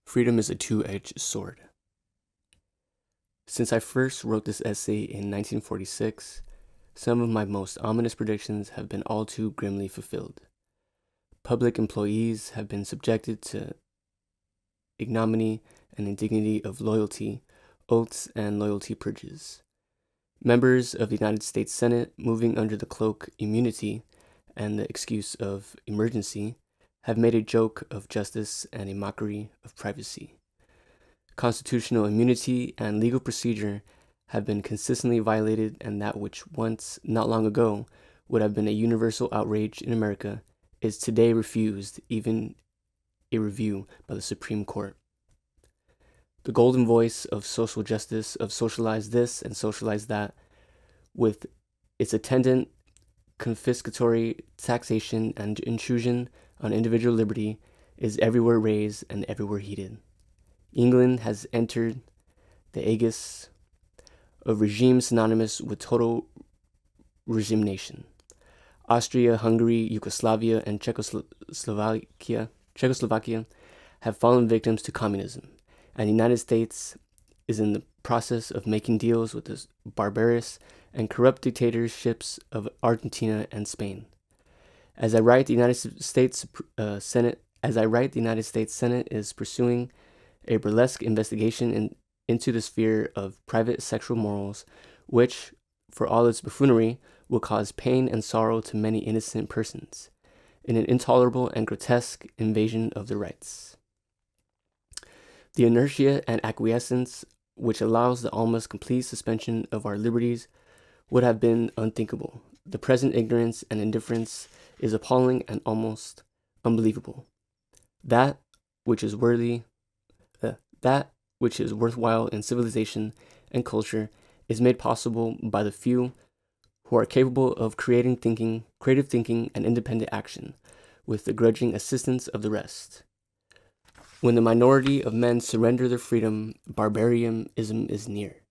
Freedom is a two-edged sword. Since I first wrote this essay in 1946, some of my most ominous predictions have been all too grimly fulfilled. Public employees have been subjected to ignominy and indignity of loyalty, oaths, and loyalty purges. Members of the United States Senate, moving under the cloak immunity and the excuse of emergency, have made a joke of justice and a mockery of privacy. Constitutional immunity and legal procedure have been consistently violated, and that which once, not long ago, would have been a universal outrage in America is today refused even a review by the Supreme Court. The golden voice of social justice, of socialize this and socialize that, with its attendant confiscatory taxation and intrusion on individual liberty, is everywhere raised and everywhere heeded. England has entered the aegis of regime synonymous with total regimination. Austria, Hungary, Yugoslavia, and Czechoslovakia have fallen victims to communism, and the United States is in the process of making deals with the barbarous and corrupt dictatorships of Argentina and Spain. As I write, the United States Senate is pursuing a burlesque investigation into the sphere of private sexual morals, which, for all its buffoonery, will cause pain and sorrow to many innocent persons, in an intolerable and grotesque invasion of their rights. The inertia and acquiescence which allows the almost complete suspension of our liberties would have been unthinkable. The present ignorance and indifference is appalling and almost unbelievable. That which is worthwhile in civilization and culture is made possible by the few who are capable of creative thinking, and independent action, with the grudging assistance of the rest. When the minority of men surrender their freedom, barbarism is near.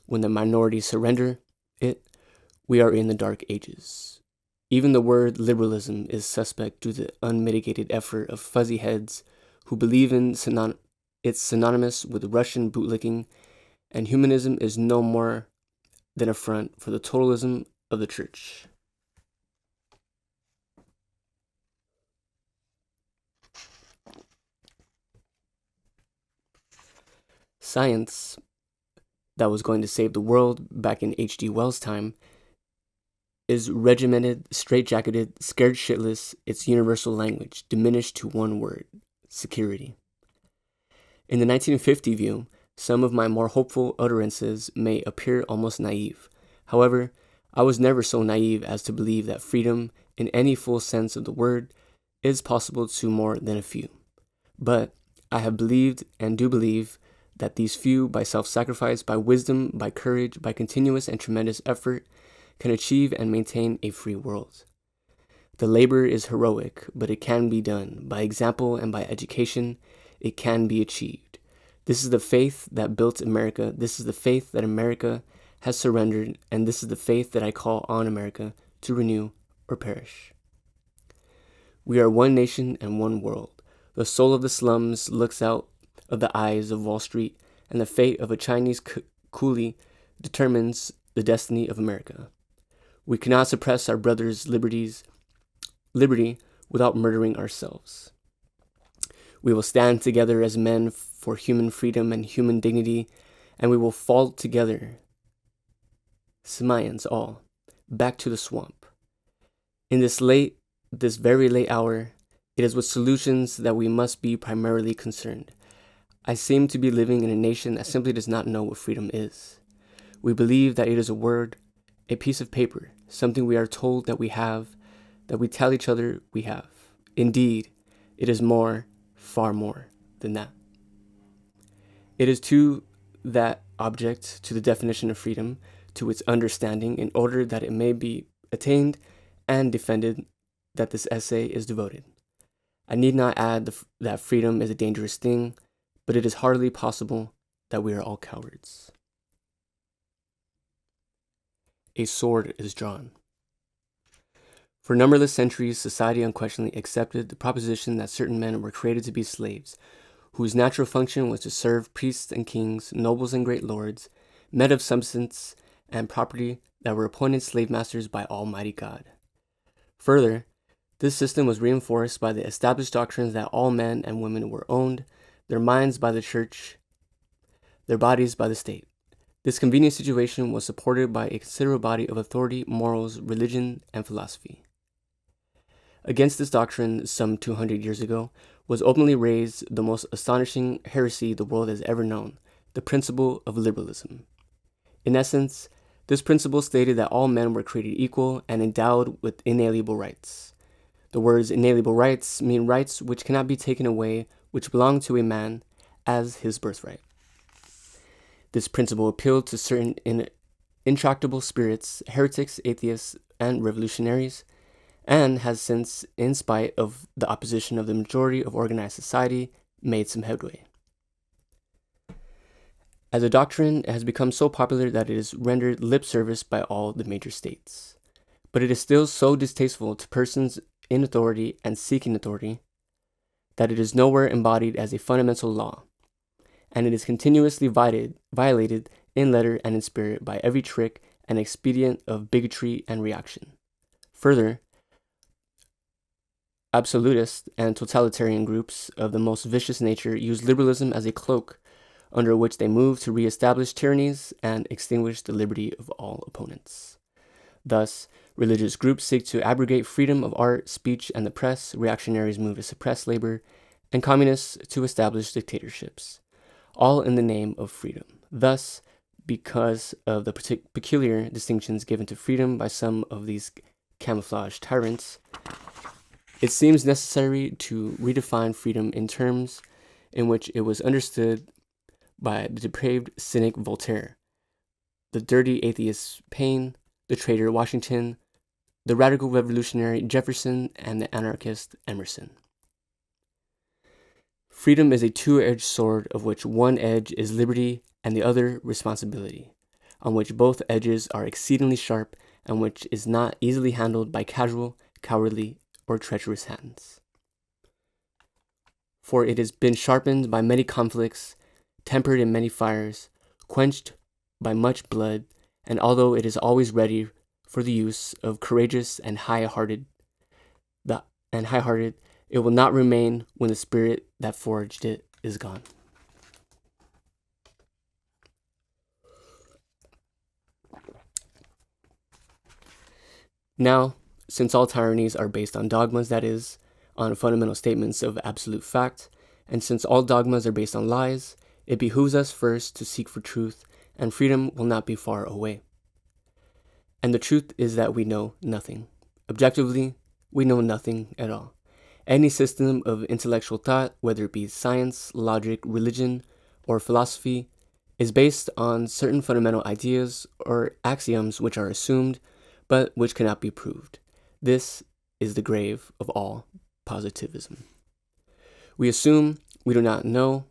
When the minority surrender it, we are in the dark ages. Even the word liberalism is suspect due to the unmitigated effort of fuzzy heads who believe it's synonymous with Russian bootlicking, and humanism is no more than a front for the totalism of the church. Science, that was going to save the world back in H.G. Wells' time, is regimented, straitjacketed, scared shitless, its universal language diminished to one word: security. In the 1950 view, some of my more hopeful utterances may appear almost naive. However, I was never so naive as to believe that freedom, in any full sense of the word, is possible to more than a few. But I have believed and do believe that these few, by self-sacrifice, by wisdom, by courage, by continuous and tremendous effort, can achieve and maintain a free world. The labor is heroic, but it can be done. By example and by education, it can be achieved. This is the faith that built America. This is the faith that America has surrendered, and this is the faith that I call on America to renew or perish. We are one nation and one world. The soul of the slums looks out of the eyes of Wall Street, and the fate of a Chinese coolie determines the destiny of America. We cannot suppress our brothers' liberty without murdering ourselves. We will stand together as men for human freedom and human dignity, and we will fall together, Samayans all, back to the swamp. In this very late hour, it is with solutions that we must be primarily concerned. I seem to be living in a nation that simply does not know what freedom is. We believe that it is a word, a piece of paper, something we are told that we have, that we tell each other we have. Indeed, it is more, far more than that. It is to that object, to the definition of freedom, to its understanding, in order that it may be attained and defended, that this essay is devoted. I need not add that freedom is a dangerous thing, but it is hardly possible that we are all cowards. A sword is drawn. For numberless centuries, society unquestionably accepted the proposition that certain men were created to be slaves, whose natural function was to serve priests and kings, nobles and great lords, men of substance and property that were appointed slave masters by Almighty God. Further, this system was reinforced by the established doctrines that all men and women were owned, their minds by the church, their bodies by the state. This convenient situation was supported by a considerable body of authority, morals, religion, and philosophy. Against this doctrine, some 200 years ago, was openly raised the most astonishing heresy the world has ever known, the principle of liberalism. In essence, this principle stated that all men were created equal and endowed with inalienable rights. The words inalienable rights mean rights which cannot be taken away, which belong to a man as his birthright. This principle appealed to certain intractable spirits, heretics, atheists, and revolutionaries, and has since, in spite of the opposition of the majority of organized society, made some headway. As a doctrine, it has become so popular that it is rendered lip service by all the major states. But it is still so distasteful to persons in authority and seeking authority that it is nowhere embodied as a fundamental law, and it is continuously violated in letter and in spirit by every trick and expedient of bigotry and reaction. Further, absolutist and totalitarian groups of the most vicious nature use liberalism as a cloak under which they move to re-establish tyrannies and extinguish the liberty of all opponents. Thus, religious groups seek to abrogate freedom of art, speech, and the press, reactionaries move to suppress labor, and communists to establish dictatorships, all in the name of freedom. Thus, because of the peculiar distinctions given to freedom by some of these camouflaged tyrants, it seems necessary to redefine freedom in terms in which it was understood by the depraved cynic Voltaire, the dirty atheist Paine, the traitor Washington, the radical revolutionary Jefferson, and the anarchist Emerson. Freedom is a two-edged sword of which one edge is liberty and the other responsibility, on which both edges are exceedingly sharp and which is not easily handled by casual, cowardly, or treacherous hands. For it has been sharpened by many conflicts, tempered in many fires, quenched by much blood, and although it is always ready for the use of courageous and high-hearted, it will not remain when the spirit that forged it is gone. Now, since all tyrannies are based on dogmas, that is, on fundamental statements of absolute fact, and since all dogmas are based on lies, it behooves us first to seek for truth, and freedom will not be far away. And the truth is that we know nothing. Objectively, we know nothing at all. Any system of intellectual thought, whether it be science, logic, religion, or philosophy, is based on certain fundamental ideas or axioms which are assumed, but which cannot be proved. This is the grave of all positivism. We assume we do not know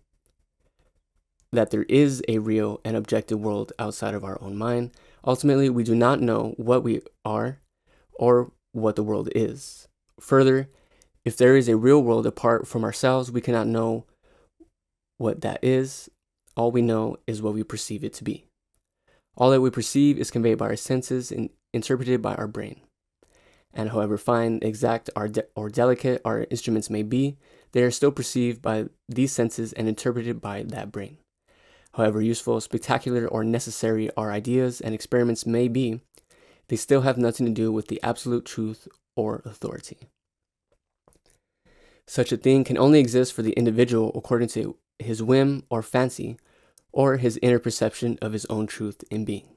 that there is a real and objective world outside of our own mind. Ultimately, we do not know what we are or what the world is. Further, if there is a real world apart from ourselves, we cannot know what that is. All we know is what we perceive it to be. All that we perceive is conveyed by our senses and interpreted by our brain. And however fine, exact, or delicate our instruments may be, they are still perceived by these senses and interpreted by that brain. However useful, spectacular, or necessary our ideas and experiments may be, they still have nothing to do with the absolute truth or authority. Such a thing can only exist for the individual according to his whim or fancy, or his inner perception of his own truth in being.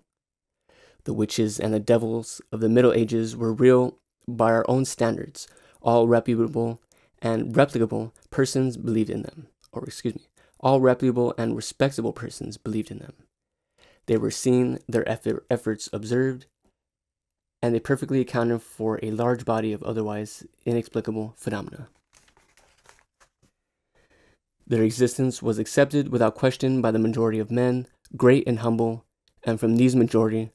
The witches and the devils of the Middle Ages were real by our own standards. All reputable and replicable persons believed in them. All reputable and respectable persons believed in them. They were seen, their efforts observed, and they perfectly accounted for a large body of otherwise inexplicable phenomena. Their existence was accepted without question by the majority of men, great and humble, and from these majority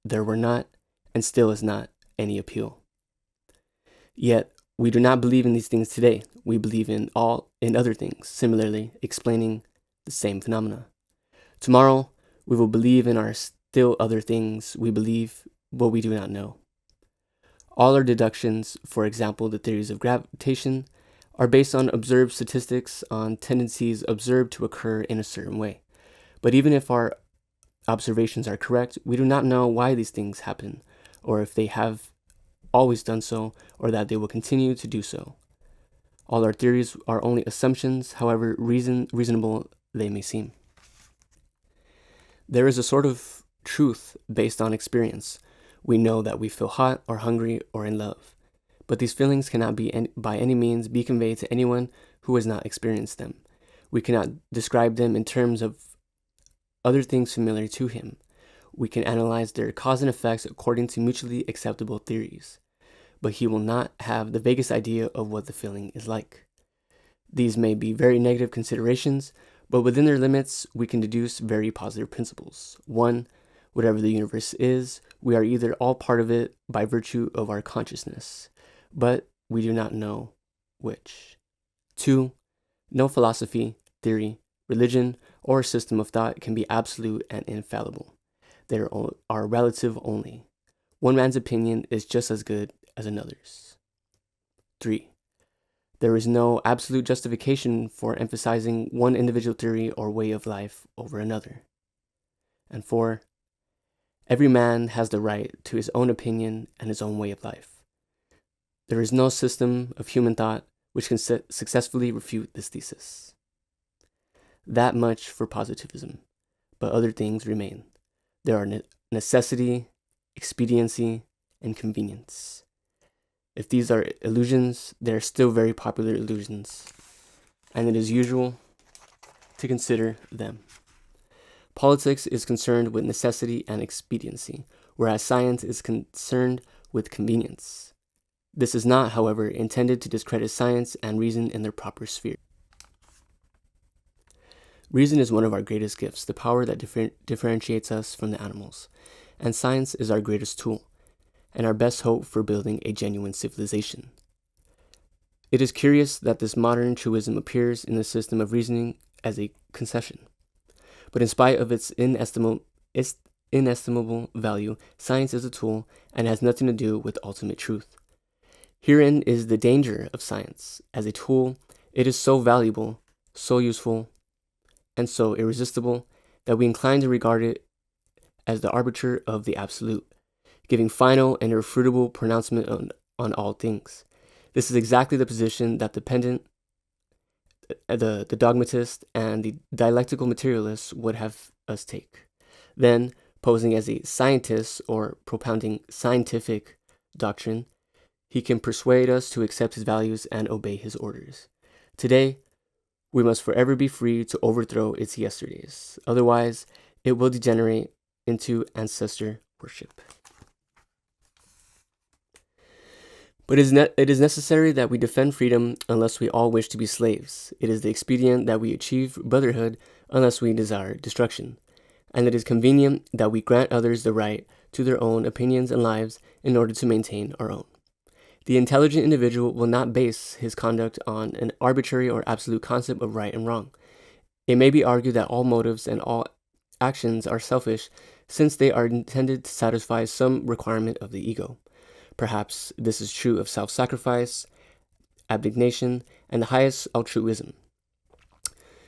there were not, and still is not, any appeal. Yet, We do not believe in these things today. We believe in other things, similarly explaining the same phenomena. Tomorrow, we will believe in our still other things we believe, but we do not know. All our deductions, for example, the theories of gravitation, are based on observed statistics on tendencies observed to occur in a certain way. But even if our observations are correct, we do not know why these things happen, or if they have always done so, or that they will continue to do so. All our theories are only assumptions, however reasonable they may seem. There is a sort of truth based on experience. We know that we feel hot or hungry or in love, but these feelings cannot by any means be conveyed to anyone who has not experienced them. We cannot describe them in terms of other things familiar to him. We can analyze their cause and effects according to mutually acceptable theories, but he will not have the vaguest idea of what the feeling is like. These may be very negative considerations, but within their limits, we can deduce very positive principles. 1. Whatever the universe is, we are either all part of it by virtue of our consciousness, but we do not know which. 2. No philosophy, theory, religion, or system of thought can be absolute and infallible. They are relative only. One man's opinion is just as good as another's. 3. There is no absolute justification for emphasizing one individual theory or way of life over another. And 4. Every man has the right to his own opinion and his own way of life. There is no system of human thought which can successfully refute this thesis. That much for positivism, but other things remain. There are necessity, expediency, and convenience. If these are illusions, they are still very popular illusions, and it is usual to consider them. Politics is concerned with necessity and expediency, whereas science is concerned with convenience. This is not, however, intended to discredit science and reason in their proper sphere. Reason is one of our greatest gifts, the power that differentiates us from the animals, and science is our greatest tool, and our best hope for building a genuine civilization. It is curious that this modern truism appears in the system of reasoning as a concession. But in spite of its inestimable value, science is a tool and has nothing to do with ultimate truth. Herein is the danger of science. As a tool, it is so valuable, so useful, and so irresistible that we incline to regard it as the arbiter of the absolute, giving final and irrefutable pronouncement on all things. This is exactly the position that the dogmatist and the dialectical materialist would have us take. Then, posing as a scientist or propounding scientific doctrine, he can persuade us to accept his values and obey his orders. Today, we must forever be free to overthrow its yesterdays. Otherwise, it will degenerate into ancestor worship. But it is necessary that we defend freedom unless we all wish to be slaves. It is the expedient that we achieve brotherhood unless we desire destruction. And it is convenient that we grant others the right to their own opinions and lives in order to maintain our own. The intelligent individual will not base his conduct on an arbitrary or absolute concept of right and wrong. It may be argued that all motives and all actions are selfish, since they are intended to satisfy some requirement of the ego. Perhaps this is true of self-sacrifice, abnegation, and the highest altruism.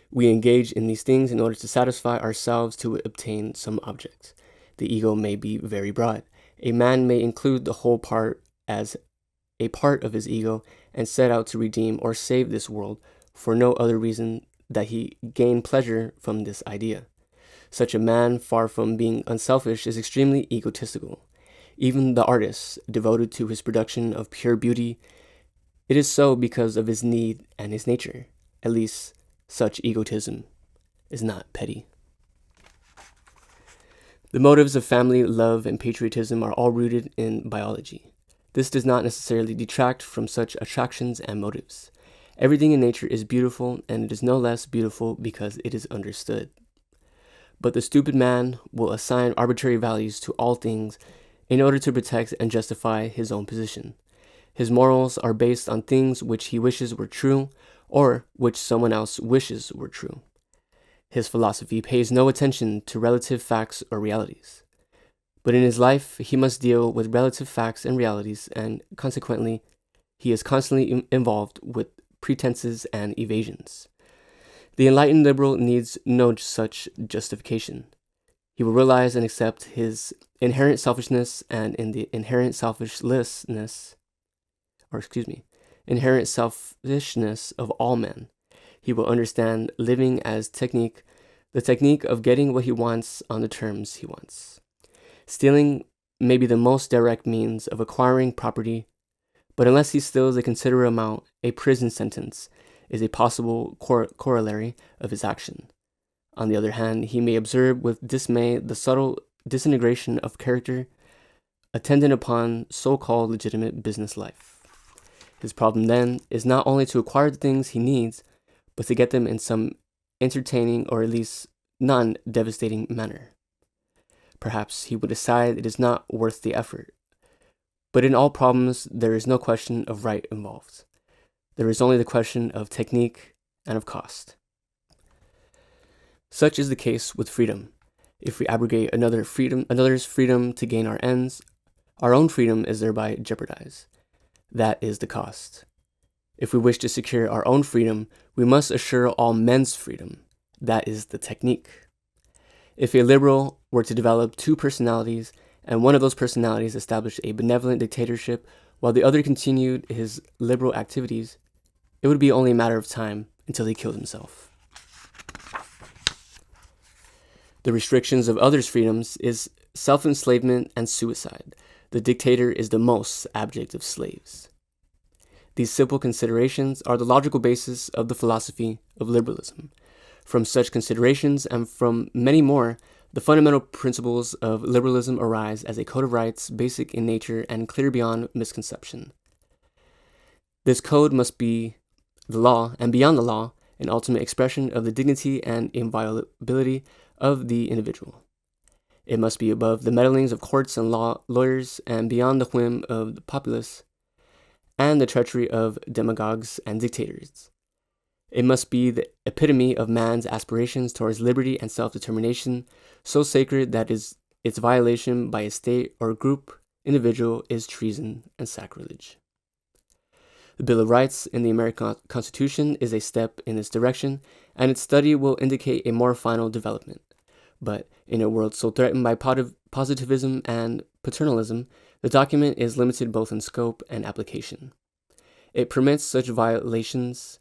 We engage in these things in order to satisfy ourselves to obtain some object. The ego may be very broad. A man may include the whole part as a part of his ego and set out to redeem or save this world for no other reason that he gain pleasure from this idea. Such a man, far from being unselfish, is extremely egotistical. Even the artist, devoted to his production of pure beauty, it is so because of his need and his nature. At least, such egotism is not petty. The motives of family, love, and patriotism are all rooted in biology. This does not necessarily detract from such attractions and motives. Everything in nature is beautiful, and it is no less beautiful because it is understood. But the stupid man will assign arbitrary values to all things in order to protect and justify his own position. His morals are based on things which he wishes were true or which someone else wishes were true. His philosophy pays no attention to relative facts or realities. But in his life, he must deal with relative facts and realities, and consequently, he is constantly involved with pretenses and evasions. The enlightened liberal needs no such justification. He will realize and accept his inherent selfishness, and in the inherent selfishness of all men, he will understand living as technique, the technique of getting what he wants on the terms he wants. Stealing may be the most direct means of acquiring property, but unless he steals a considerable amount, a prison sentence is a possible corollary of his action. On the other hand, he may observe with dismay the subtle disintegration of character attendant upon so-called legitimate business life. His problem then is not only to acquire the things he needs, but to get them in some entertaining or at least non-devastating manner. Perhaps he would decide it is not worth the effort. But in all problems, there is no question of right involved. There is only the question of technique and of cost. Such is the case with freedom. If we abrogate another's freedom to gain our ends, our own freedom is thereby jeopardized. That is the cost. If we wish to secure our own freedom, we must assure all men's freedom. That is the technique. If a liberal were to develop two personalities, and one of those personalities established a benevolent dictatorship while the other continued his liberal activities, it would be only a matter of time until he killed himself. The restrictions of others' freedoms is self-enslavement and suicide. The dictator is the most abject of slaves. These simple considerations are the logical basis of the philosophy of liberalism. From such considerations and from many more, the fundamental principles of liberalism arise as a code of rights basic in nature and clear beyond misconception. This code must be the law, and beyond the law, an ultimate expression of the dignity and inviolability of the individual. It must be above the meddlings of courts and lawyers, and beyond the whim of the populace and the treachery of demagogues and dictators. It must be the epitome of man's aspirations towards liberty and self-determination, so sacred that its violation by a state or group individual is treason and sacrilege. The Bill of Rights in the American Constitution is a step in this direction, and its study will indicate a more final development. But in a world so threatened by positivism and paternalism, the document is limited both in scope and application. It permits such violations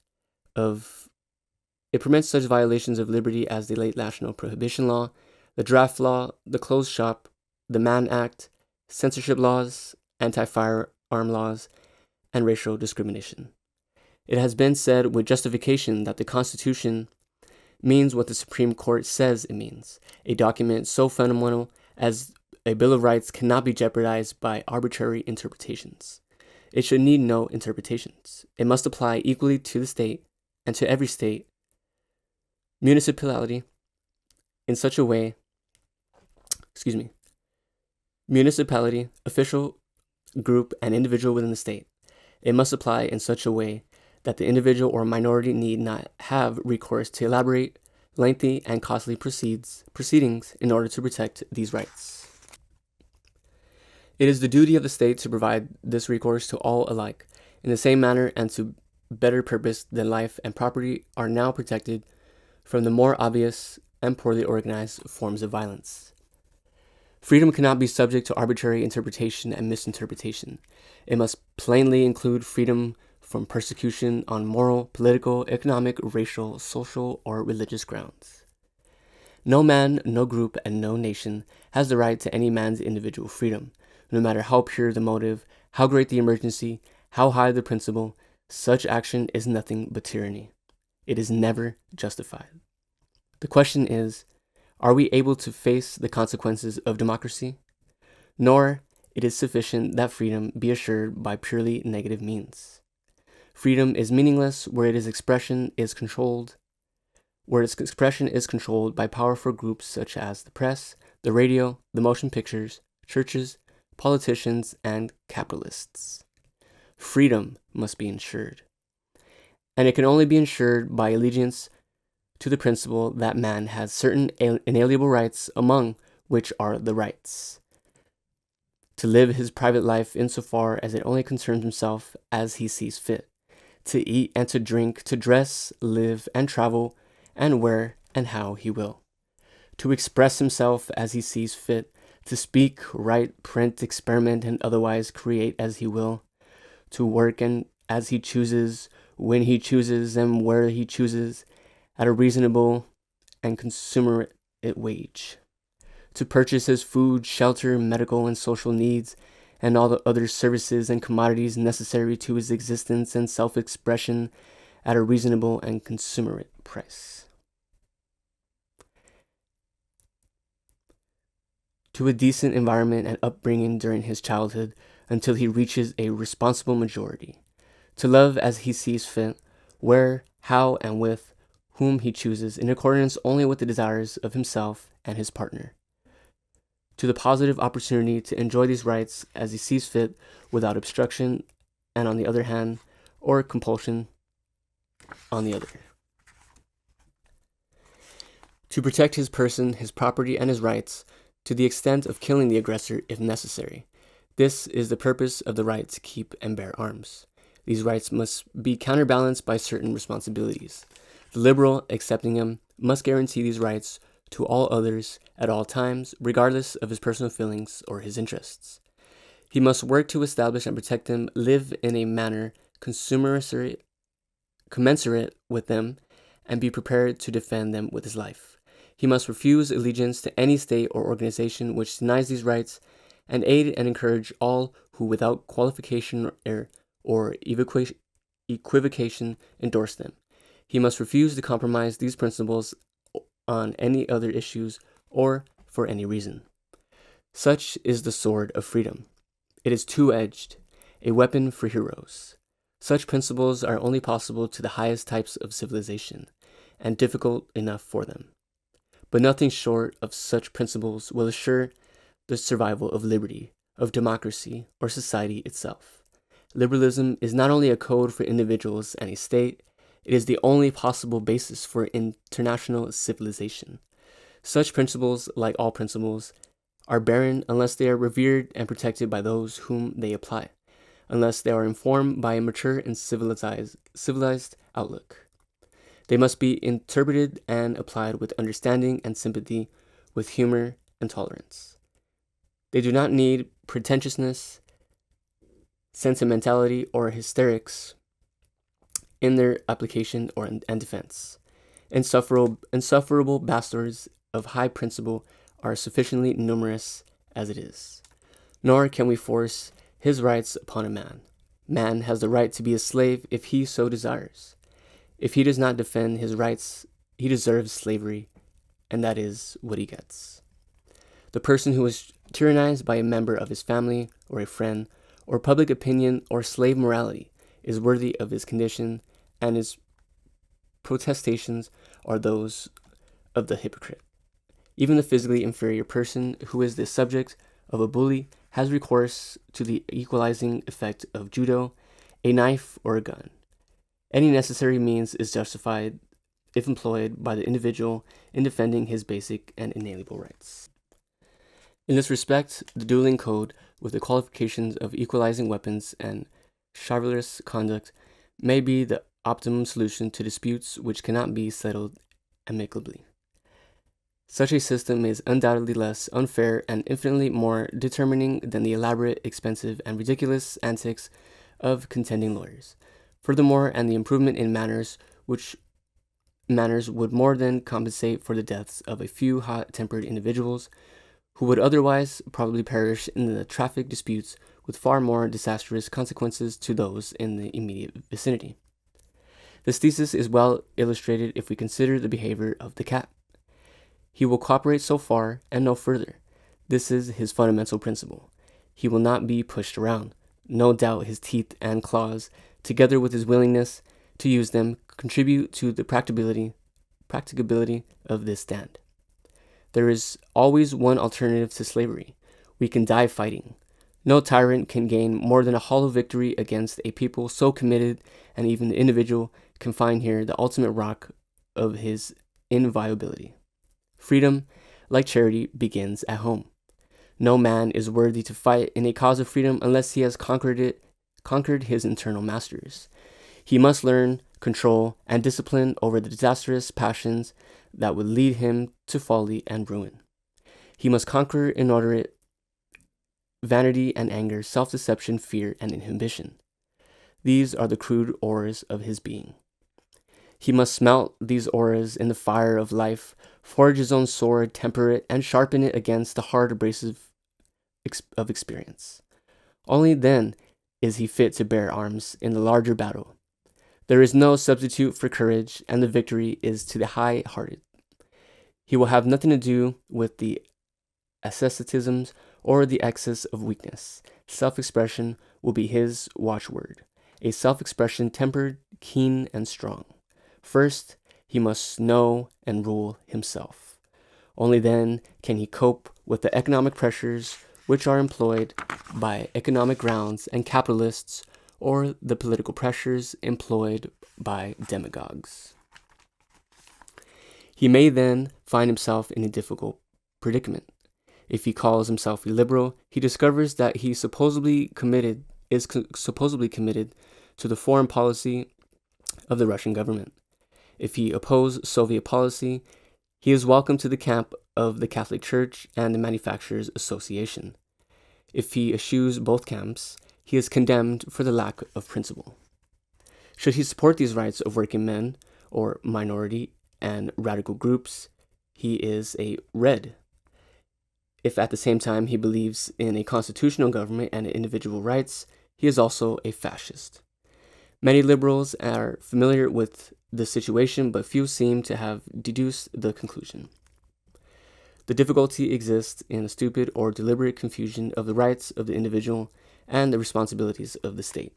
of liberty as the late National Prohibition Law, the Draft Law, the Closed Shop, the Mann Act, censorship laws, anti-firearm laws, and racial discrimination. It has been said with justification that the Constitution means what the Supreme Court says it means. A document so fundamental as a Bill of Rights cannot be jeopardized by arbitrary interpretations. It should need no interpretations. It must apply equally to the state and to every state, municipality, official, group, and individual within the state. It must apply in such a way that the individual or minority need not have recourse to elaborate, lengthy, and costly proceedings in order to protect these rights. It is the duty of the state to provide this recourse to all alike, in the same manner and to better purpose than life and property are now protected from the more obvious and poorly organized forms of violence. Freedom cannot be subject to arbitrary interpretation and misinterpretation. It must plainly include freedom from persecution on moral, political, economic, racial, social, or religious grounds. No man, no group, and no nation has the right to any man's individual freedom, no matter how pure the motive, how great the emergency, how high the principle. Such action is nothing but tyranny. It is never justified. The question is, are we able to face the consequences of democracy? Nor it is sufficient that freedom be assured by purely negative means. Freedom is meaningless where its expression is controlled by powerful groups such as the press, the radio, the motion pictures, churches, politicians, and capitalists. freedom must be ensured. And it can only be ensured by allegiance to the principle that man has certain inalienable rights, among which are the rights to live his private life insofar as it only concerns himself as he sees fit, to eat and to drink, to dress, live, and travel, and where and how he will, to express himself as he sees fit, to speak, write, print, experiment, and otherwise create as he will, to work and as he chooses, when he chooses, and where he chooses, at a reasonable and consummate wage, to purchase his food, shelter, medical and social needs, and all the other services and commodities necessary to his existence and self-expression at a reasonable and consummate price. To a decent environment and upbringing during his childhood until he reaches a responsible majority. To love as he sees fit, where, how, and with whom he chooses, in accordance only with the desires of himself and his partner. To the positive opportunity to enjoy these rights as he sees fit without obstruction, and on the other hand, or compulsion on the other. To protect his person, his property, and his rights to the extent of killing the aggressor if necessary. This is the purpose of the right to keep and bear arms. These rights must be counterbalanced by certain responsibilities. The liberal, accepting them, must guarantee these rights to all others at all times, regardless of his personal feelings or his interests. He must work to establish and protect them, live in a manner commensurate with them, and be prepared to defend them with his life. He must refuse allegiance to any state or organization which denies these rights, and aid and encourage all who without qualification or equivocation endorse them. He must refuse to compromise these principles on any other issues or for any reason. Such is the sword of freedom. It is two-edged, a weapon for heroes. Such principles are only possible to the highest types of civilization, and difficult enough for them. But nothing short of such principles will assure the survival of liberty, of democracy, or society itself. Liberalism is not only a code for individuals and a state, it is the only possible basis for international civilization. Such principles, like all principles, are barren unless they are revered and protected by those whom they apply, unless they are informed by a mature and civilized outlook. They must be interpreted and applied with understanding and sympathy, with humor and tolerance. They do not need pretentiousness, sentimentality, or hysterics in their application and defense. Insufferable bastards of high principle are sufficiently numerous as it is. Nor can we force his rights upon a man. Man has the right to be a slave if he so desires. If he does not defend his rights, he deserves slavery, and that is what he gets. The person who is tyrannized by a member of his family, or a friend, or public opinion, or slave morality, is worthy of his condition, and his protestations are those of the hypocrite. Even the physically inferior person who is the subject of a bully has recourse to the equalizing effect of judo, a knife, or a gun. Any necessary means is justified if employed by the individual in defending his basic and inalienable rights. In this respect, the dueling code, with the qualifications of equalizing weapons and chivalrous conduct, may be the optimum solution to disputes which cannot be settled amicably. Such a system is undoubtedly less unfair and infinitely more determining than the elaborate, expensive, and ridiculous antics of contending lawyers. Furthermore, and the improvement in manners would more than compensate for the deaths of a few hot-tempered individuals who would otherwise probably perish in the traffic disputes with far more disastrous consequences to those in the immediate vicinity. This thesis is well illustrated if we consider the behavior of the cat. He will cooperate so far and no further. This is his fundamental principle. He will not be pushed around. No doubt his teeth and claws, together with his willingness to use them, contribute to the practicability of this stand. There is always one alternative to slavery. We can die fighting. No tyrant can gain more than a hollow victory against a people so committed, and even the individual can find here the ultimate rock of his inviolability. Freedom, like charity, begins at home. No man is worthy to fight in a cause of freedom unless he has conquered his internal masters. He must learn, control, and discipline over the disastrous passions that would lead him to folly and ruin. He must conquer inordinate vanity and anger, self-deception, fear, and inhibition. These are the crude ores of his being. He must smelt these ores in the fire of life, forge his own sword, temper it, and sharpen it against the hard abrasive of experience. Only then is he fit to bear arms in the larger battle. There is no substitute for courage, and the victory is to the high-hearted. He will have nothing to do with the asceticisms or the excess of weakness. Self-expression will be his watchword, a self-expression tempered, keen, and strong. First, he must know and rule himself. Only then can he cope with the economic pressures which are employed by economic grounds and capitalists, or the political pressures employed by demagogues. He may then find himself in a difficult predicament. If he calls himself a liberal, he discovers that he is supposedly committed to the foreign policy of the Russian government. If he opposes Soviet policy, he is welcome to the camp of the Catholic Church and the Manufacturers Association. If he eschews both camps, he is condemned for the lack of principle. Should he support these rights of working men, or minority and radical groups, he is a red. If at the same time he believes in a constitutional government and individual rights, he is also a fascist. Many liberals are familiar with the situation, but few seem to have deduced the conclusion. The difficulty exists in the stupid or deliberate confusion of the rights of the individual and the responsibilities of the state.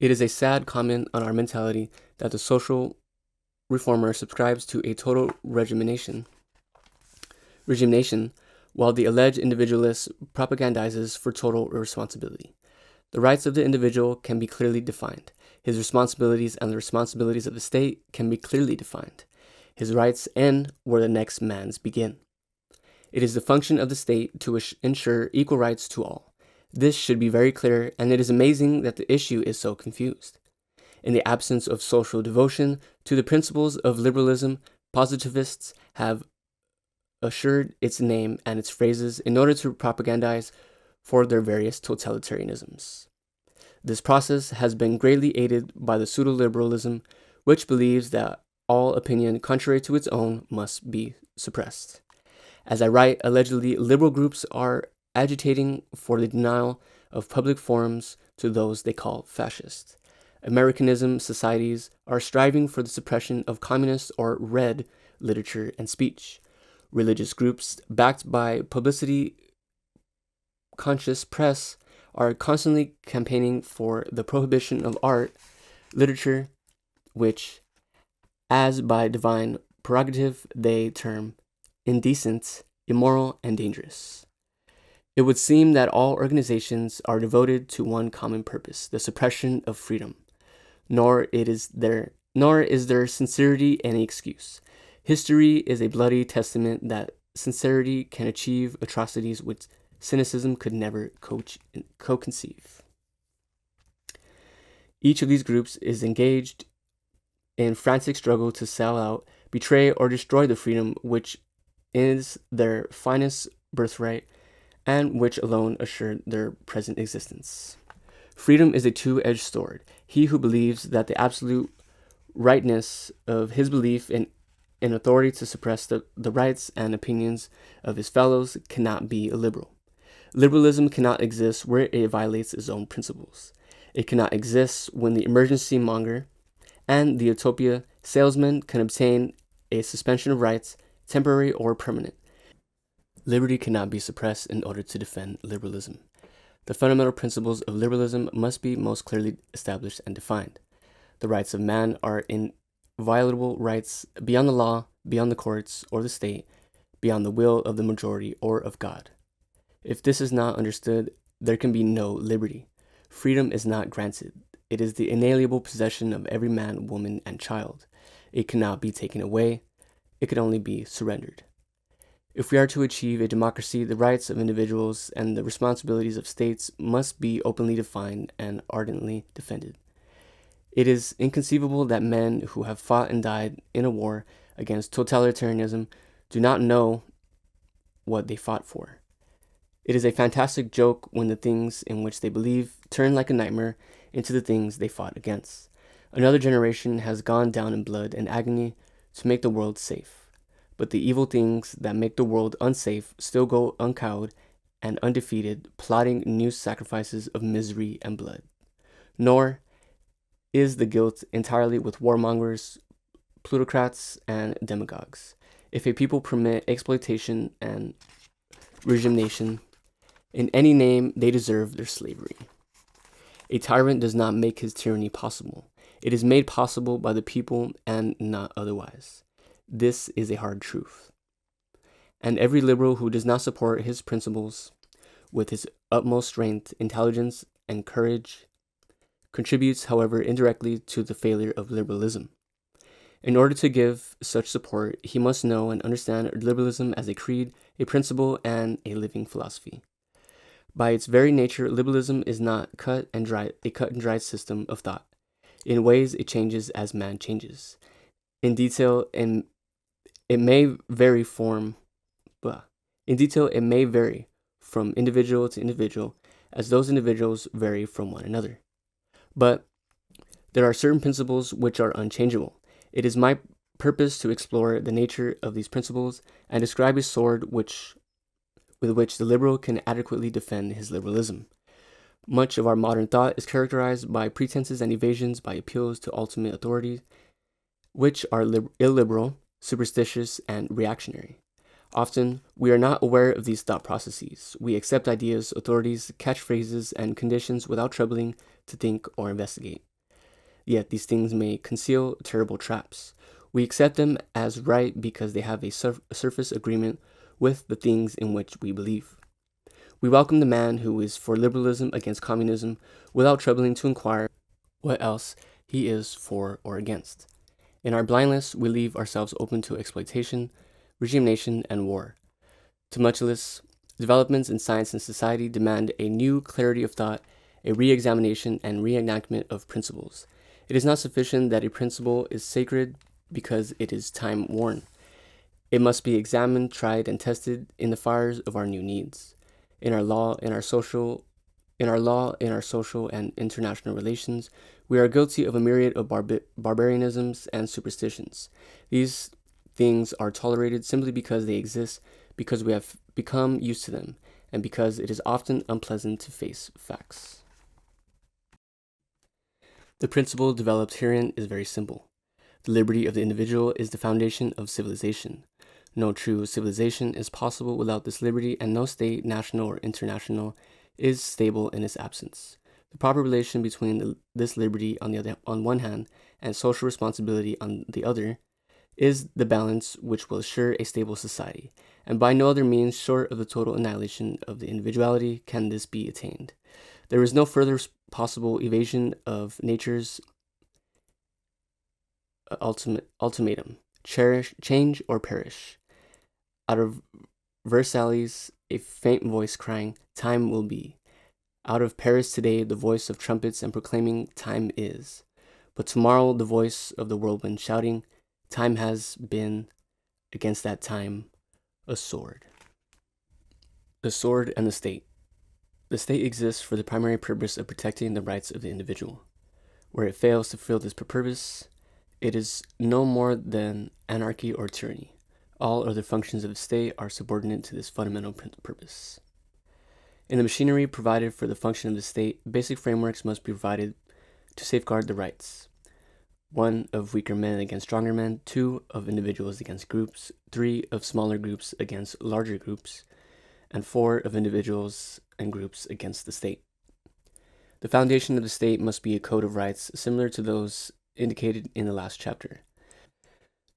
It is a sad comment on our mentality that the social reformer subscribes to a total regimenation, while the alleged individualist propagandizes for total irresponsibility. The rights of the individual can be clearly defined. His responsibilities and the responsibilities of the state can be clearly defined. His rights end where the next man's begin. It is the function of the state to ensure equal rights to all. This should be very clear, and it is amazing that the issue is so confused. In the absence of social devotion to the principles of liberalism, positivists have assured its name and its phrases in order to propagandize for their various totalitarianisms. This process has been greatly aided by the pseudo-liberalism, which believes that all opinion contrary to its own must be suppressed. As I write, allegedly liberal groups are agitating for the denial of public forums to those they call fascist. Americanism societies are striving for the suppression of communist or red literature and speech. Religious groups, backed by publicity-conscious press, are constantly campaigning for the prohibition of art, literature, which, as by divine prerogative, they term indecent, immoral, and dangerous. It would seem that all organizations are devoted to one common purpose, the suppression of freedom. Nor is there sincerity any excuse. History is a bloody testament that sincerity can achieve atrocities which cynicism could never co-conceive. Each of these groups is engaged in frantic struggle to sell out, betray, or destroy the freedom which is their finest birthright and which alone assure their present existence. Freedom is a two-edged sword. He who believes that the absolute rightness of his belief in authority to suppress the rights and opinions of his fellows cannot be a liberal. Liberalism cannot exist where it violates its own principles. It cannot exist when the emergency monger and the utopia salesman can obtain a suspension of rights, temporary or permanent. Liberty cannot be suppressed in order to defend liberalism. The fundamental principles of liberalism must be most clearly established and defined. The rights of man are inviolable rights beyond the law, beyond the courts or the state, beyond the will of the majority or of God. If this is not understood, there can be no liberty. Freedom is not granted. It is the inalienable possession of every man, woman, and child. It cannot be taken away. It can only be surrendered. If we are to achieve a democracy, the rights of individuals and the responsibilities of states must be openly defined and ardently defended. It is inconceivable that men who have fought and died in a war against totalitarianism do not know what they fought for. It is a fantastic joke when the things in which they believe turn like a nightmare into the things they fought against. Another generation has gone down in blood and agony to make the world safe. But the evil things that make the world unsafe still go uncowed and undefeated, plotting new sacrifices of misery and blood. Nor is the guilt entirely with warmongers, plutocrats, and demagogues. If a people permit exploitation and regimentation in any name, they deserve their slavery. A tyrant does not make his tyranny possible. It is made possible by the people and not otherwise. This is a hard truth. And every liberal who does not support his principles with his utmost strength, intelligence, and courage contributes, however, indirectly to the failure of liberalism. In order to give such support, he must know and understand liberalism as a creed, a principle, and a living philosophy. By its very nature, liberalism is not a cut and dried system of thought. In ways, it changes as man changes. In detail, it may vary from individual to individual, as those individuals vary from one another. But there are certain principles which are unchangeable. It is my purpose to explore the nature of these principles and describe a sword with which the liberal can adequately defend his liberalism. Much of our modern thought is characterized by pretenses and evasions, by appeals to ultimate authority, which are illiberal, superstitious, and reactionary. Often, we are not aware of these thought processes. We accept ideas, authorities, catchphrases, and conditions without troubling to think or investigate. Yet these things may conceal terrible traps. We accept them as right because they have a surface agreement with the things in which we believe. We welcome the man who is for liberalism against communism without troubling to inquire what else he is for or against. In our blindness, we leave ourselves open to exploitation, regimentation, and war. Tumultuous developments in science and society demand a new clarity of thought, a re-examination and reenactment of principles. It is not sufficient that a principle is sacred because it is time-worn. It must be examined, tried, and tested in the fires of our new needs. In our law, in our social and international relations, we are guilty of a myriad of barbarianisms and superstitions. These things are tolerated simply because they exist, because we have become used to them, and because it is often unpleasant to face facts. The principle developed herein is very simple. The liberty of the individual is the foundation of civilization. No true civilization is possible without this liberty, and no state, national or international, is stable in its absence. The proper relation between this liberty on one hand and social responsibility on the other is the balance which will assure a stable society, and by no other means short of the total annihilation of the individuality can this be attained. There is no further possible evasion of nature's ultimatum: change or perish. Out of Versailles, a faint voice crying, "Time will be." Out of Paris today, the voice of trumpets and proclaiming, "Time is." But tomorrow, the voice of the whirlwind shouting, "Time has been." Against that time, a sword. The sword and the state. The state exists for the primary purpose of protecting the rights of the individual. Where it fails to fulfill this purpose, it is no more than anarchy or tyranny. All other functions of the state are subordinate to this fundamental purpose. In the machinery provided for the function of the state, basic frameworks must be provided to safeguard the rights. 1. Of weaker men against stronger men. 2. Of individuals against groups. 3. Of smaller groups against larger groups. And 4. Of individuals and groups against the state. The foundation of the state must be a code of rights similar to those indicated in the last chapter.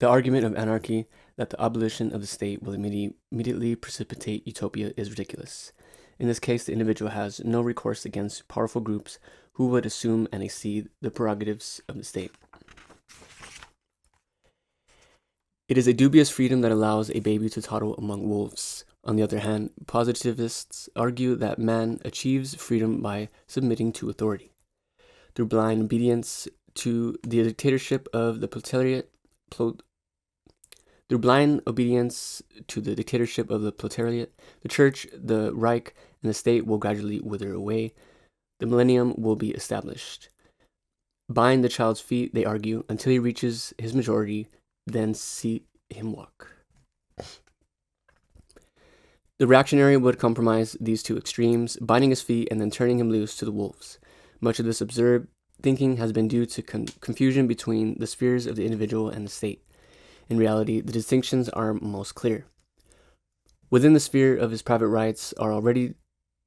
The argument of anarchy that the abolition of the state will immediately precipitate utopia is ridiculous. In this case, the individual has no recourse against powerful groups who would assume and exceed the prerogatives of the state. It is a dubious freedom that allows a baby to toddle among wolves. On the other hand, positivists argue that man achieves freedom by submitting to authority. Through blind obedience to the dictatorship of the proletariat, the church, the Reich, and the state will gradually wither away. The millennium will be established. Bind the child's feet, they argue, until he reaches his majority, then see him walk. The reactionary would compromise these two extremes, binding his feet and then turning him loose to the wolves. Much of this absurd thinking has been due to confusion between the spheres of the individual and the state. In reality, the distinctions are most clear. Within the sphere of his private rights are already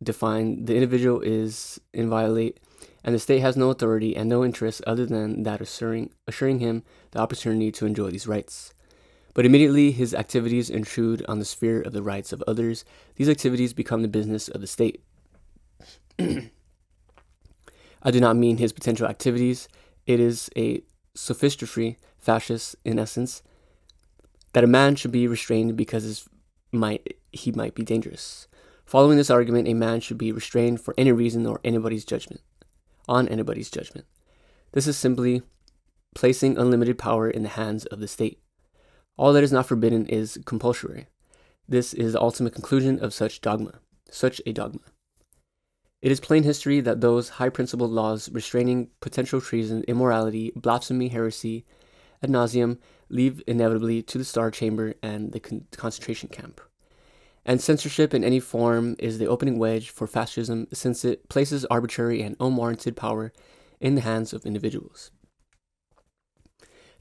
defined, the individual is inviolate, and the state has no authority and no interest other than that assuring him the opportunity to enjoy these rights. But immediately his activities intrude on the sphere of the rights of others, these activities become the business of the state. I do not mean his potential activities. It is a sophistry, fascist in essence, that a man should be restrained because he might be dangerous. Following this argument, a man should be restrained for any reason or anybody's judgment. This is simply placing unlimited power in the hands of the state. All that is not forbidden is compulsory. This is the ultimate conclusion of such a dogma. It is plain history that those high-principled laws restraining potential treason, immorality, blasphemy, heresy, ad nauseum, lead inevitably to the Star Chamber and the concentration camp. And censorship in any form is the opening wedge for fascism, since it places arbitrary and unwarranted power in the hands of individuals.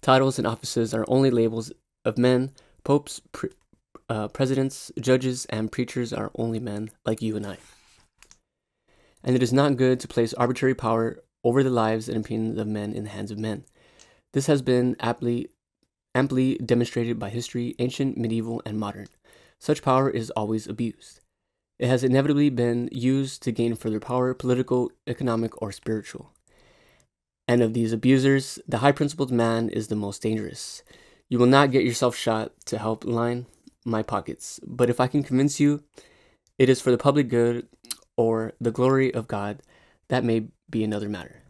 Titles and offices are only labels of men. Popes, presidents, judges, and preachers are only men like you and I. And it is not good to place arbitrary power over the lives and opinions of men in the hands of men. This has been amply demonstrated by history, ancient, medieval, and modern. Such power is always abused. It has inevitably been used to gain further power, political, economic, or spiritual. And of these abusers, the high-principled man is the most dangerous. You will not get yourself shot to help line my pockets, but if I can convince you it is for the public good or the glory of God, that may be another matter.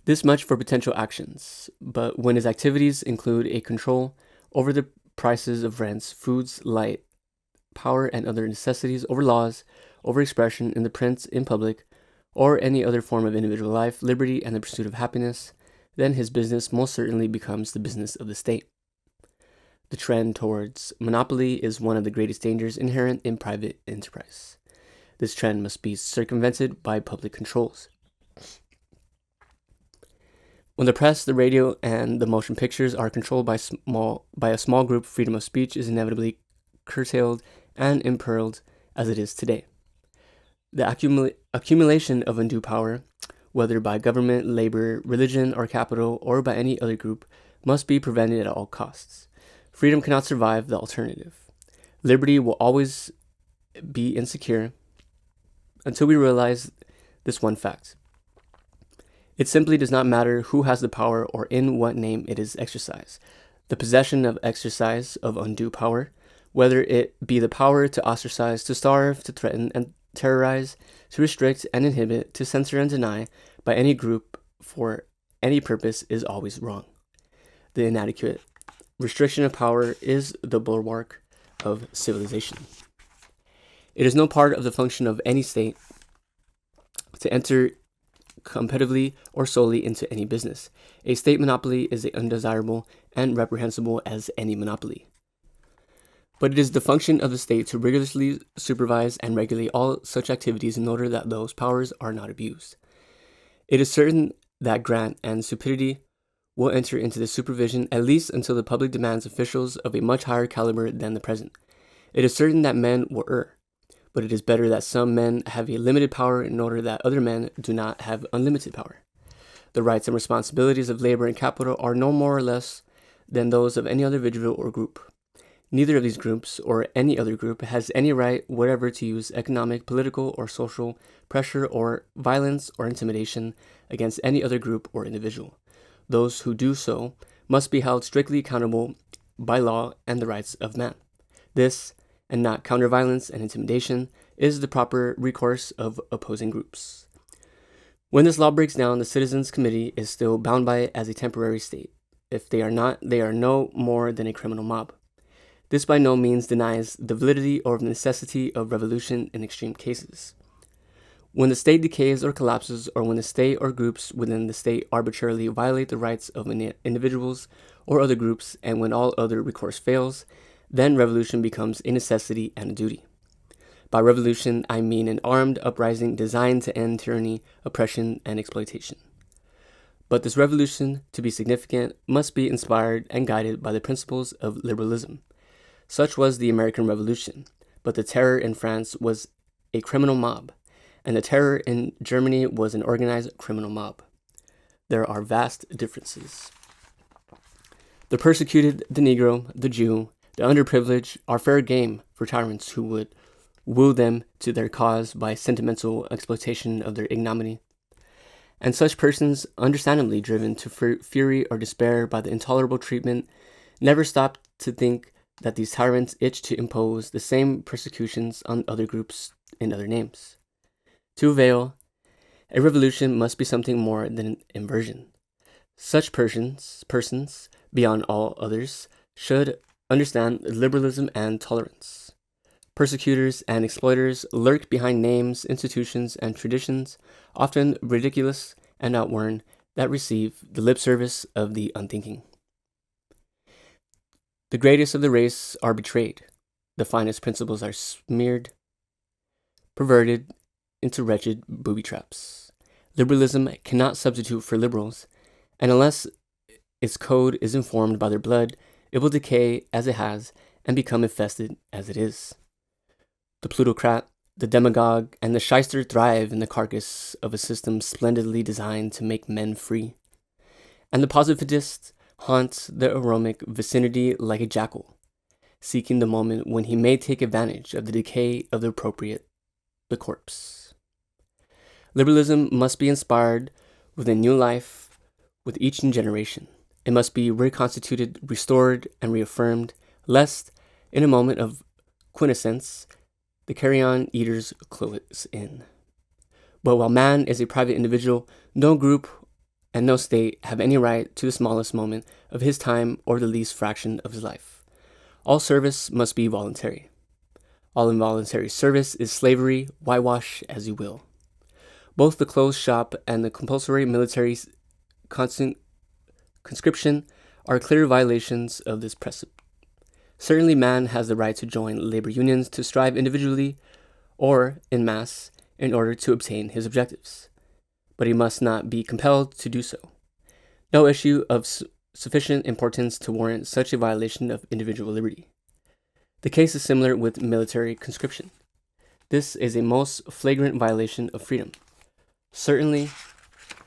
This much for potential actions, but when his activities include a control over the prices of rents, foods, light, power, and other necessities, over laws, over expression in the print, in public, or any other form of individual life, liberty, and the pursuit of happiness, then his business most certainly becomes the business of the state. The trend towards monopoly is one of the greatest dangers inherent in private enterprise. This trend must be circumvented by public controls. When the press, the radio, and the motion pictures are controlled by a small group, freedom of speech is inevitably curtailed and imperiled as it is today. The accumulation of undue power, whether by government, labor, religion, or capital, or by any other group, must be prevented at all costs. Freedom cannot survive the alternative. Liberty will always be insecure until we realize this one fact. It simply does not matter who has the power or in what name it is exercised. The possession of exercise of undue power, whether it be the power to ostracize, to starve, to threaten and terrorize, to restrict and inhibit, to censor and deny by any group for any purpose, is always wrong. The inadequate restriction of power is the bulwark of civilization. It is no part of the function of any state to enter competitively or solely into any business. A state monopoly is as undesirable and reprehensible as any monopoly. But it is the function of the state to rigorously supervise and regulate all such activities in order that those powers are not abused. It is certain that grant and stupidity will enter into the supervision at least until the public demands officials of a much higher caliber than the present. It is certain that men will err, but it is better that some men have a limited power in order that other men do not have unlimited power. The rights and responsibilities of labor and capital are no more or less than those of any other individual or group. Neither of these groups, or any other group, has any right whatever to use economic, political, or social pressure or violence or intimidation against any other group or individual. Those who do so must be held strictly accountable by law and the rights of man. This, and not counter-violence and intimidation, is the proper recourse of opposing groups. When this law breaks down, the Citizens Committee is still bound by it as a temporary state. If they are not, they are no more than a criminal mob. This by no means denies the validity or necessity of revolution in extreme cases. When the state decays or collapses, or when the state or groups within the state arbitrarily violate the rights of individuals or other groups, and when all other recourse fails, then revolution becomes a necessity and a duty. By revolution, I mean an armed uprising designed to end tyranny, oppression, and exploitation. But this revolution, to be significant, must be inspired and guided by the principles of liberalism. Such was the American Revolution, but the terror in France was a criminal mob, and the terror in Germany was an organized criminal mob. There are vast differences. The persecuted, the Negro, the Jew, the underprivileged are fair game for tyrants who would woo them to their cause by sentimental exploitation of their ignominy. And such persons, understandably driven to fury or despair by the intolerable treatment, never stop to think that these tyrants itch to impose the same persecutions on other groups in other names. To avail, a revolution must be something more than an inversion. Such persons, beyond all others, should understand liberalism and tolerance. Persecutors and exploiters lurk behind names, institutions, and traditions, often ridiculous and outworn, that receive the lip service of the unthinking. The greatest of the race are betrayed. The finest principles are smeared, perverted into wretched booby traps. Liberalism cannot substitute for liberals, and unless its code is informed by their blood, it will decay as it has and become infested as it is. The plutocrat, the demagogue, and the shyster thrive in the carcass of a system splendidly designed to make men free. And the positivist haunts the aromatic vicinity like a jackal, seeking the moment when he may take advantage of the decay of the corpse. Liberalism must be inspired with a new life with each generation. It must be reconstituted, restored, and reaffirmed, lest, in a moment of quiescence, the carrion eaters close in. But while man is a private individual, no group and no state have any right to the smallest moment of his time or the least fraction of his life. All service must be voluntary. All involuntary service is slavery, whitewash as you will. Both the closed shop and the compulsory military conscription are clear violations of this precept. Certainly man has the right to join labor unions to strive individually or in mass in order to obtain his objectives, but he must not be compelled to do so. No issue of sufficient importance to warrant such a violation of individual liberty. The case is similar with military conscription. This is a most flagrant violation of freedom. Certainly,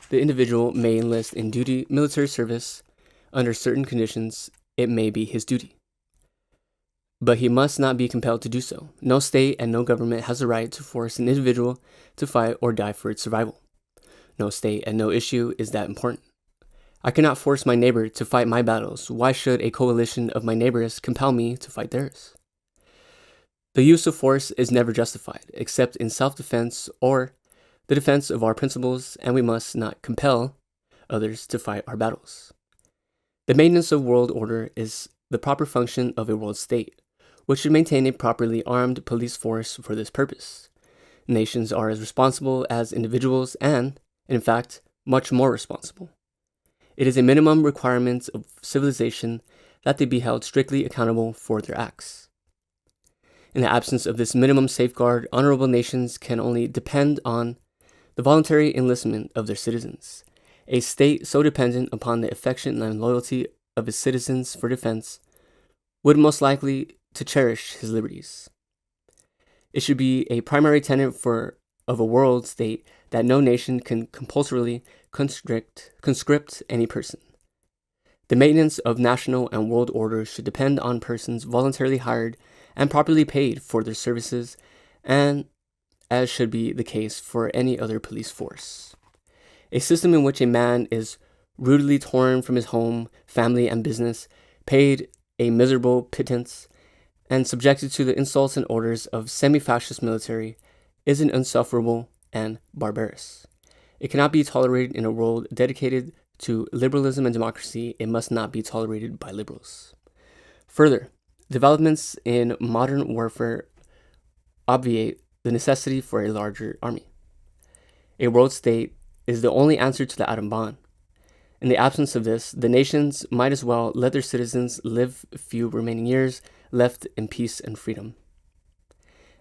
the individual may enlist in military service. Under certain conditions, it may be his duty. But he must not be compelled to do so. No state and no government has the right to force an individual to fight or die for its survival. No state and no issue is that important. I cannot force my neighbor to fight my battles. Why should a coalition of my neighbors compel me to fight theirs? The use of force is never justified, except in self-defense or the defense of our principles, and we must not compel others to fight our battles. The maintenance of world order is the proper function of a world state, which should maintain a properly armed police force for this purpose. Nations are as responsible as individuals and, in fact, much more responsible. It is a minimum requirement of civilization that they be held strictly accountable for their acts. In the absence of this minimum safeguard, honorable nations can only depend on the voluntary enlistment of their citizens. A state so dependent upon the affection and loyalty of its citizens for defense would most likely to cherish his liberties. It should be a primary tenet of a world state that no nation can compulsorily conscript any person. The maintenance of national and world order should depend on persons voluntarily hired and properly paid for their services, and as should be the case for any other police force. A system in which a man is rudely torn from his home, family, and business, paid a miserable pittance, and subjected to the insults and orders of semi-fascist military is an insufferable and barbarous. It cannot be tolerated in a world dedicated to liberalism and democracy. It must not be tolerated by liberals. Further, developments in modern warfare obviate the necessity for a larger army. A world state is the only answer to the atom bomb. In the absence of this, the nations might as well let their citizens live few remaining years left in peace and freedom.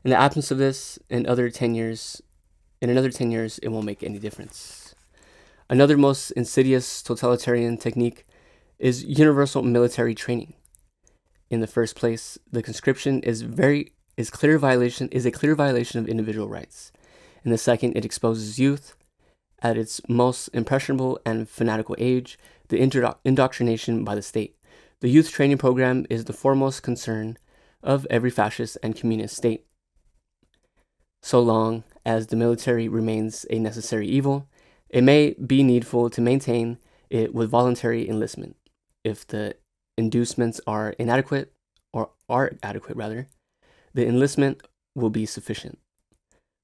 In the absence of this, in another 10 years, it won't make any difference. Another most insidious totalitarian technique is universal military training. In the first place, the conscription is a clear violation of individual rights. In the second, it exposes youth at its most impressionable and fanatical age, the indoctrination by the state. The youth training program is the foremost concern of every fascist and communist state. So long as the military remains a necessary evil, it may be needful to maintain it with voluntary enlistment. If the inducements are adequate, the enlistment will be sufficient.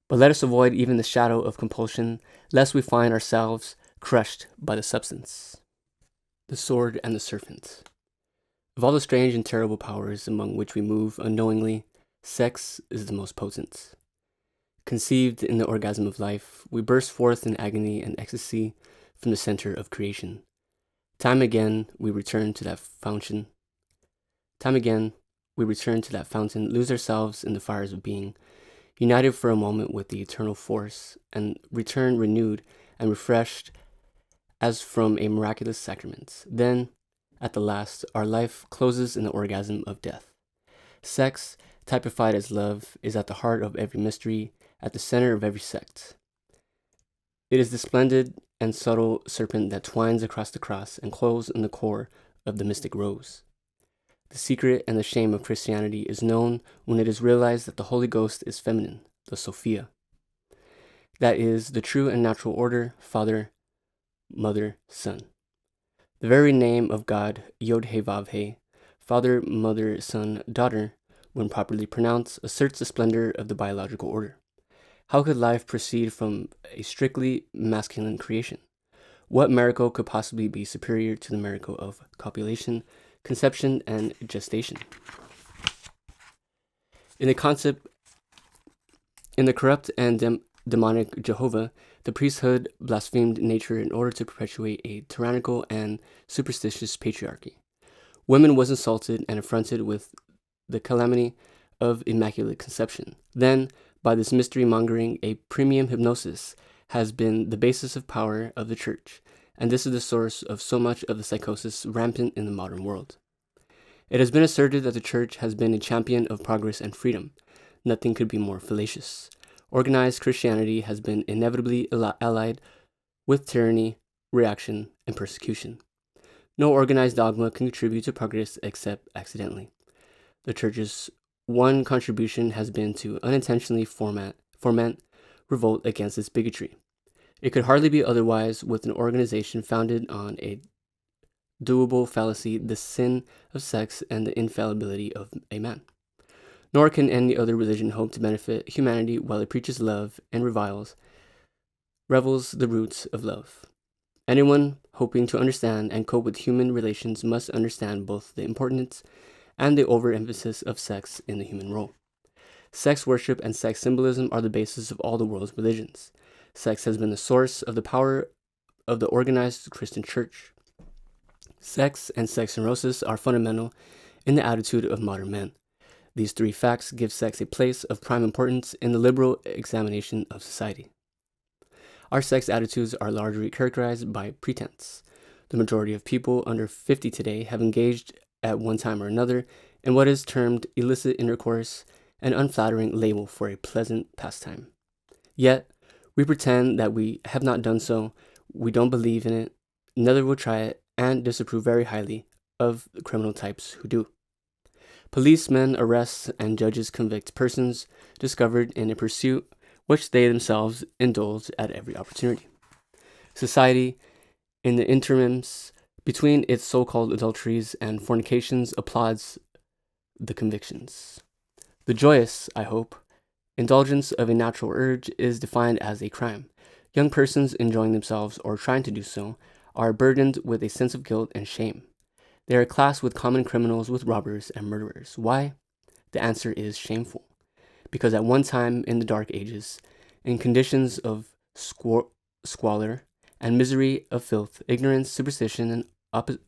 But let us avoid even the shadow of compulsion, lest we find ourselves crushed by the substance. The sword and the serpent. Of all the strange and terrible powers among which we move unknowingly, sex is the most potent. Conceived in the orgasm of life, we burst forth in agony and ecstasy from the center of creation. Time again, we return to that fountain, lose ourselves in the fires of being, united for a moment with the eternal force, and return renewed and refreshed as from a miraculous sacrament. Then, at the last, our life closes in the orgasm of death. Sex, typified as love, is at the heart of every mystery, at the center of every sect. It is the splendid and subtle serpent that twines across the cross and coils in the core of the mystic rose. The secret and the shame of Christianity is known when it is realized that the Holy Ghost is feminine, the Sophia. That is the true and natural order, Father, Mother, Son. The very name of God, Yod He Vav He, Father, Mother, Son, Daughter, when properly pronounced, asserts the splendor of the biological order. How could life proceed from a strictly masculine creation? What miracle could possibly be superior to the miracle of copulation, conception, and gestation? In the corrupt and demonic Jehovah, the priesthood blasphemed nature in order to perpetuate a tyrannical and superstitious patriarchy. Women was insulted and affronted with the calamity of immaculate conception. Then, by this mystery mongering, a premium hypnosis has been the basis of power of the church, and this is the source of so much of the psychosis rampant in the modern world. It has been asserted that the church has been a champion of progress and freedom. Nothing could be more fallacious. Organized Christianity has been inevitably allied with tyranny, reaction, and persecution. No organized dogma can contribute to progress except accidentally. The church's one contribution has been to unintentionally foment revolt against its bigotry. It could hardly be otherwise with an organization founded on a doable fallacy, the sin of sex and the infallibility of a man. Nor can any other religion hope to benefit humanity while it preaches love and revels the roots of love. Anyone hoping to understand and cope with human relations must understand both the importance and the overemphasis of sex in the human role. Sex worship and sex symbolism are the basis of all the world's religions. Sex has been the source of the power of the organized Christian church. Sex and sex neurosis are fundamental in the attitude of modern men. These three facts give sex a place of prime importance in the liberal examination of society. Our sex attitudes are largely characterized by pretense. The majority of people under 50 today have engaged at one time or another in what is termed illicit intercourse, an unflattering label for a pleasant pastime. Yet, we pretend that we have not done so, we don't believe in it, neither will try it, and disapprove very highly of the criminal types who do. Policemen arrest and judges convict persons discovered in a pursuit which they themselves indulge at every opportunity. Society, in the interims between its so-called adulteries and fornications, applauds the convictions. The joyous, I hope, indulgence of a natural urge is defined as a crime. Young persons enjoying themselves or trying to do so are burdened with a sense of guilt and shame. They are classed with common criminals, with robbers and murderers. Why? The answer is shameful. Because at one time in the Dark Ages, in conditions of squalor and misery, of filth, ignorance, superstition, and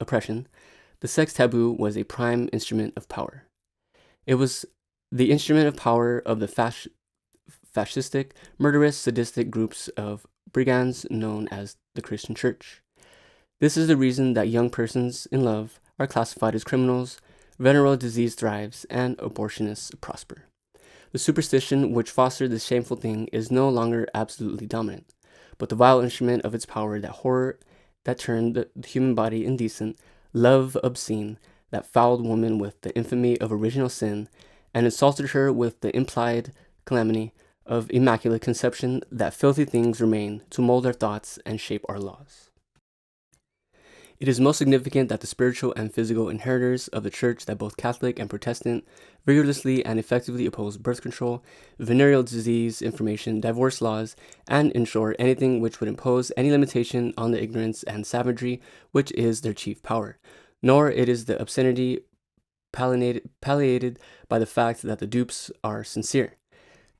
oppression, the sex taboo was a prime instrument of power. It was the instrument of power of the fascistic, murderous, sadistic groups of brigands known as the Christian Church. This is the reason that young persons in love are classified as criminals, venereal disease thrives, and abortionists prosper. The superstition which fostered this shameful thing is no longer absolutely dominant, but the vile instrument of its power, that horror that turned the human body indecent, love obscene, that fouled woman with the infamy of original sin, and insulted her with the implied calamity of immaculate conception, that filthy things remain to mold our thoughts and shape our laws. It is most significant that the spiritual and physical inheritors of the Church, that both Catholic and Protestant vigorously and effectively oppose birth control, venereal disease, information, divorce laws, and in short, anything which would impose any limitation on the ignorance and savagery which is their chief power. Nor it is the obscenity palliated by the fact that the dupes are sincere.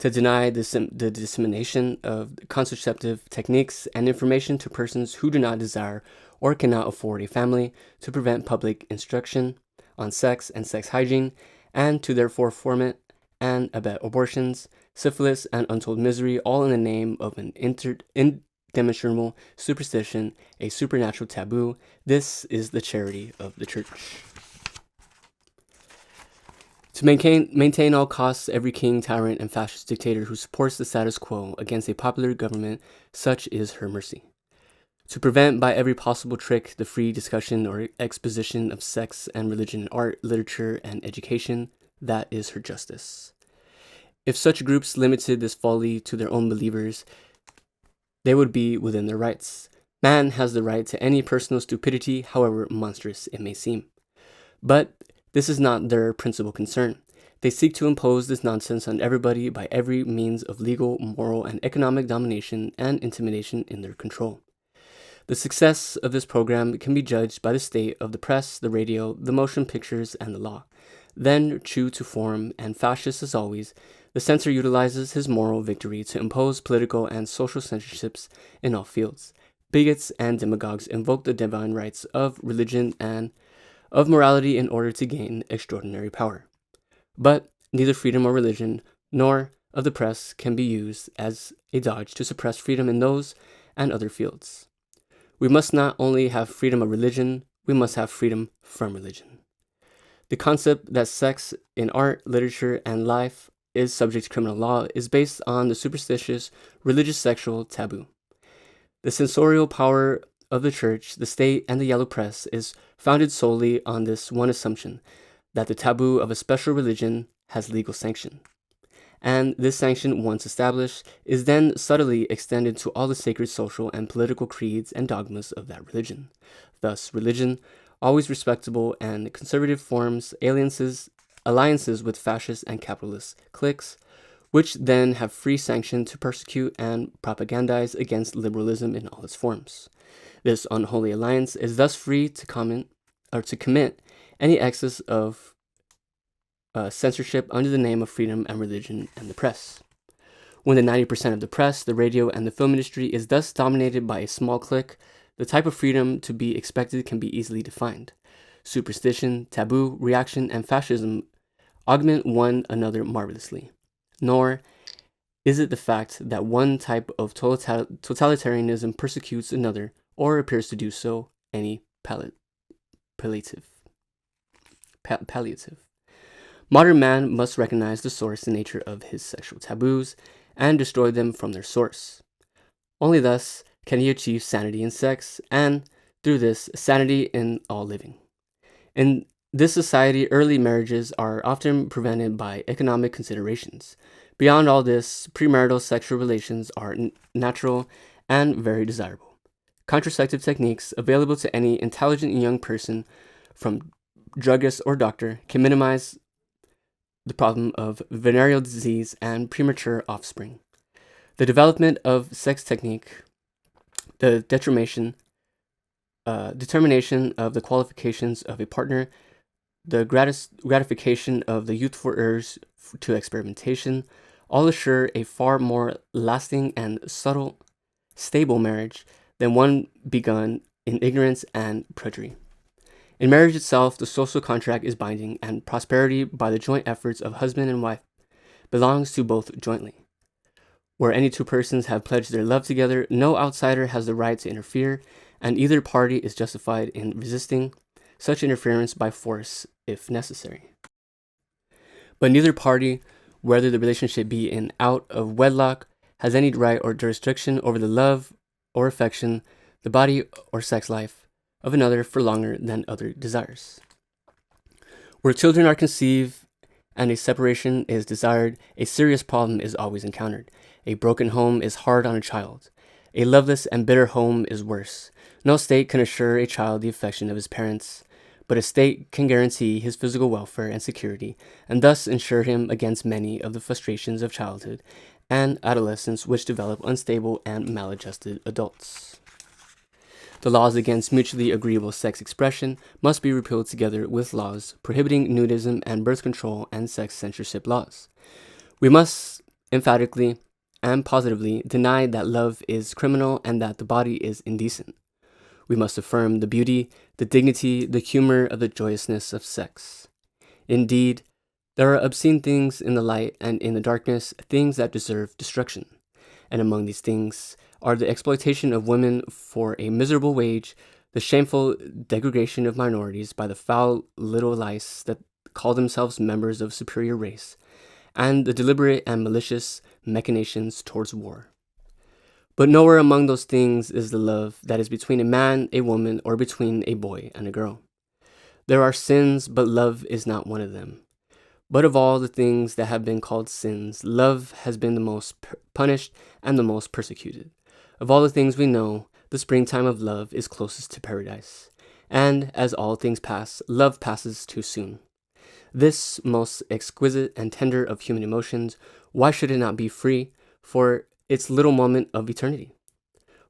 To deny the dissemination of contraceptive techniques and information to persons who do not desire or cannot afford a family, to prevent public instruction on sex and sex hygiene, and to therefore foment and abet abortions, syphilis, and untold misery, all in the name of an indemonstrable superstition, a supernatural taboo. This is the charity of the Church. To maintain all costs every king, tyrant, and fascist dictator who supports the status quo against a popular government, such is her mercy. To prevent by every possible trick the free discussion or exposition of sex and religion, art, literature, and education, that is her justice. If such groups limited this folly to their own believers, they would be within their rights. Man has the right to any personal stupidity, however monstrous it may seem. But this is not their principal concern. They seek to impose this nonsense on everybody by every means of legal, moral, and economic domination and intimidation in their control. The success of this program can be judged by the state of the press, the radio, the motion pictures, and the law. Then, true to form and fascist as always, the censor utilizes his moral victory to impose political and social censorships in all fields. Bigots and demagogues invoke the divine rights of religion and of morality in order to gain extraordinary power. But neither freedom of religion nor of the press can be used as a dodge to suppress freedom in those and other fields. We must not only have freedom of religion, we must have freedom from religion. The concept that sex in art, literature, and life is subject to criminal law is based on the superstitious religious sexual taboo. The censorial power of the Church, the state, and the yellow press is founded solely on this one assumption, that the taboo of a special religion has legal sanction. And this sanction, once established, is then subtly extended to all the sacred social and political creeds and dogmas of that religion. Thus, religion, always respectable and conservative, forms alliances with fascist and capitalist cliques, which then have free sanction to persecute and propagandize against liberalism in all its forms. This unholy alliance is thus free to commit any excess of censorship under the name of freedom and religion and the press. When the 90% of the press, the radio, and the film industry is thus dominated by a small clique, the type of freedom to be expected can be easily defined. Superstition, taboo, reaction, and fascism augment one another marvelously. Nor is it the fact that one type of totalitarianism persecutes another, or appears to do so, any palliative. Modern man must recognize the source and nature of his sexual taboos and destroy them from their source. Only thus can he achieve sanity in sex, and through this sanity in all living. In this society, early marriages are often prevented by economic considerations. Beyond all this, premarital sexual relations are natural and very desirable. Contraceptive techniques available to any intelligent young person, from druggist or doctor, can minimize the problem of venereal disease and premature offspring. The development of sex technique, the determination of the qualifications of a partner, the gratification of the youthful urge to experimentation, all assure a far more lasting and stable marriage than one begun in ignorance and perjury. In marriage itself, the social contract is binding, and prosperity by the joint efforts of husband and wife belongs to both jointly. Where any two persons have pledged their love together, no outsider has the right to interfere, and either party is justified in resisting such interference by force if necessary. But neither party, whether the relationship be in out of wedlock, has any right or jurisdiction over the love or affection, the body or sex life of another for longer than other desires. Where children are conceived and a separation is desired, a serious problem is always encountered. A broken home is hard on a child. A loveless and bitter home is worse. No state can assure a child the affection of his parents, but a state can guarantee his physical welfare and security, and thus ensure him against many of the frustrations of childhood and adolescence which develop unstable and maladjusted adults. The laws against mutually agreeable sex expression must be repealed together with laws prohibiting nudism and birth control and sex censorship laws. We must emphatically and positively deny that love is criminal and that the body is indecent. We must affirm the beauty, the dignity, the humor of the joyousness of sex. Indeed, there are obscene things in the light and in the darkness, things that deserve destruction. And among these things are the exploitation of women for a miserable wage, the shameful degradation of minorities by the foul little lice that call themselves members of superior race, and the deliberate and malicious machinations towards war. But nowhere among those things is the love that is between a man, a woman, or between a boy and a girl. There are sins, but love is not one of them. But of all the things that have been called sins, love has been the most punished and the most persecuted. Of all the things we know, the springtime of love is closest to paradise. And as all things pass, love passes too soon. This most exquisite and tender of human emotions, why should it not be free for its little moment of eternity?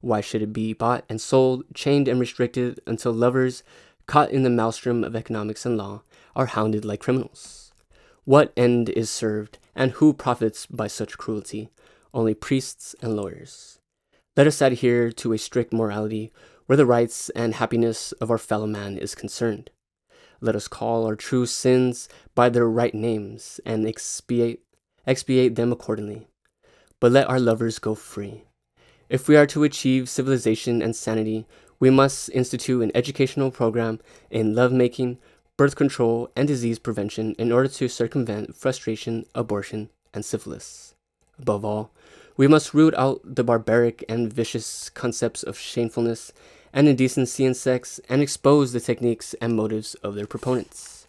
Why should it be bought and sold, chained and restricted until lovers, caught in the maelstrom of economics and law, are hounded like criminals? What end is served, and who profits by such cruelty? Only priests and lawyers. Let us adhere to a strict morality where the rights and happiness of our fellow man is concerned. Let us call our true sins by their right names and expiate them accordingly. But let our lovers go free. If we are to achieve civilization and sanity, we must institute an educational program in lovemaking, birth control, and disease prevention in order to circumvent frustration, abortion, and syphilis. Above all, we must root out the barbaric and vicious concepts of shamefulness and indecency in sex and expose the techniques and motives of their proponents.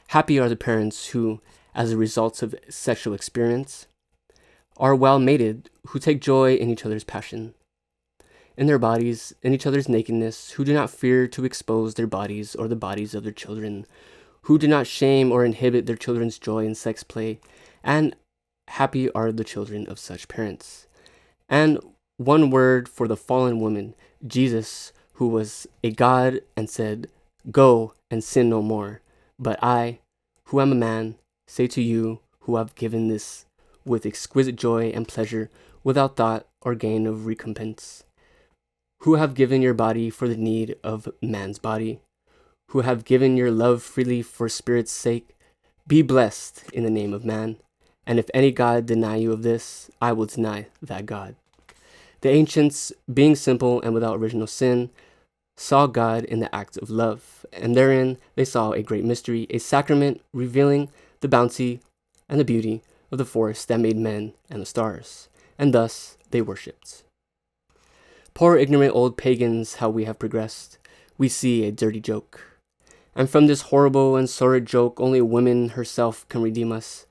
Happy are the parents who, as a result of sexual experience, are well mated, who take joy in each other's passion, in their bodies, in each other's nakedness, who do not fear to expose their bodies or the bodies of their children, who do not shame or inhibit their children's joy in sex play, and happy are the children of such parents. And one word for the fallen woman, Jesus, who was a God and said, "Go and sin no more. But I, who am a man, say to you who have given this with exquisite joy and pleasure, without thought or gain of recompense, who have given your body for the need of man's body, who have given your love freely for spirit's sake, be blessed in the name of man. And if any God deny you of this, I will deny that God." The ancients, being simple and without original sin, saw God in the act of love, and therein they saw a great mystery, a sacrament revealing the bounty and the beauty of the force that made men and the stars, and thus they worshipped. Poor ignorant old pagans, how we have progressed. we see a dirty joke. And from this horrible and sordid joke, only woman herself can redeem us.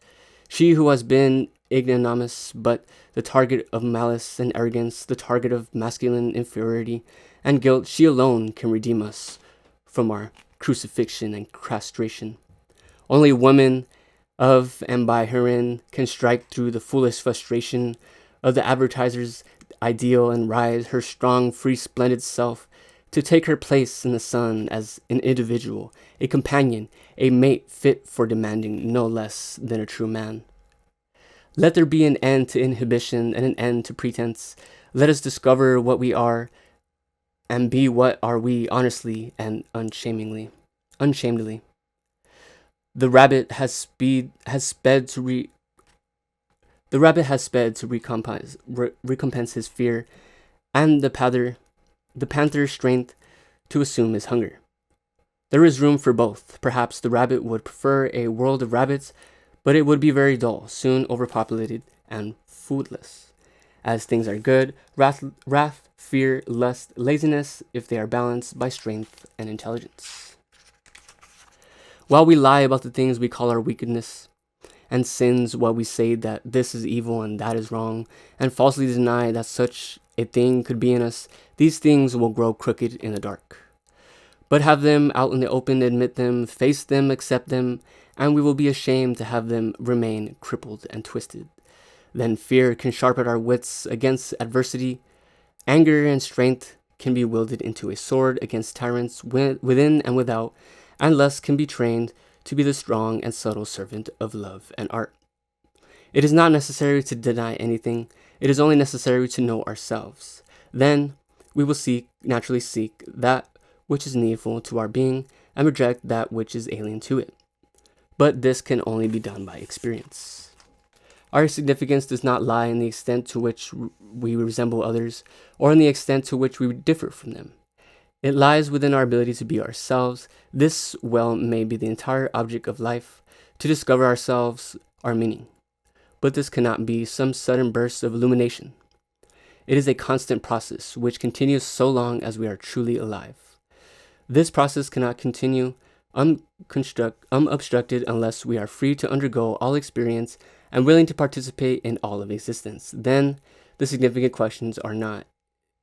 She who has been ignominious, but the target of malice and arrogance, the target of masculine inferiority and guilt, she alone can redeem us from our crucifixion and castration. Only woman of and by herein can strike through the foolish frustration of the advertiser's ideal and rise her strong, free, splendid self to take her place in the sun as an individual, a companion, a mate fit for demanding no less than a true man. Let there be an end to inhibition and an end to pretense. Let us discover what we are and be what are we honestly and unshamedly. The rabbit has sped to recompense his fear, and the panther's strength to assume his hunger. There is room for both. Perhaps the rabbit would prefer a world of rabbits, but it would be very dull, soon overpopulated, and foodless. As things are good, wrath, fear, lust, laziness, if they are balanced by strength and intelligence. While we lie about the things we call our wickedness and sins, while we say that this is evil and that is wrong, and falsely deny that such a thing could be in us, these things will grow crooked in the dark. But have them out in the open, admit them, face them, accept them, and we will be ashamed to have them remain crippled and twisted. Then fear can sharpen our wits against adversity. Anger and strength can be wielded into a sword against tyrants within and without, and lust can be trained to be the strong and subtle servant of love and art. It is not necessary to deny anything. It is only necessary to know ourselves. Then we will naturally seek that which is needful to our being and reject that which is alien to it. But this can only be done by experience. Our significance does not lie in the extent to which we resemble others or in the extent to which we differ from them. It lies within our ability to be ourselves. This well may be the entire object of life, to discover ourselves, our meaning. But this cannot be some sudden burst of illumination. It is a constant process which continues so long as we are truly alive. This process cannot continue unobstructed unless we are free to undergo all experience and willing to participate in all of existence. Then the significant questions are not,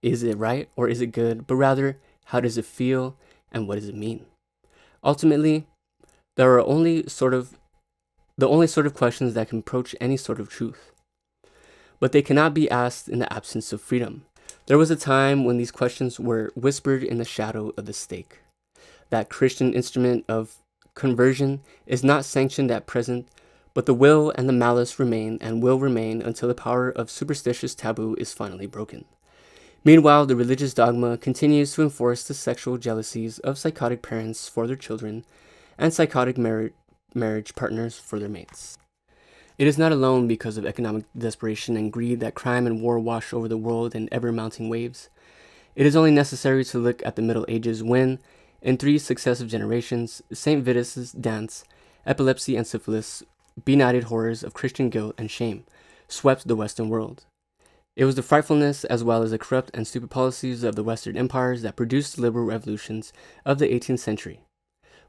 is it right or is it good, but rather, how does it feel and what does it mean? Ultimately, there are the only sort of questions that can approach any sort of truth. But they cannot be asked in the absence of freedom. There was a time when these questions were whispered in the shadow of the stake. That Christian instrument of conversion is not sanctioned at present, but the will and the malice remain and will remain until the power of superstitious taboo is finally broken. Meanwhile, the religious dogma continues to enforce the sexual jealousies of psychotic parents for their children and psychotic marriage partners for their mates. It is not alone because of economic desperation and greed that crime and war wash over the world in ever-mounting waves. It is only necessary to look at the Middle Ages when, in 3 successive generations, St. Vitus's dance, epilepsy and syphilis, benighted horrors of Christian guilt and shame, swept the Western world. It was the frightfulness as well as the corrupt and stupid policies of the Western empires that produced the liberal revolutions of the 18th century.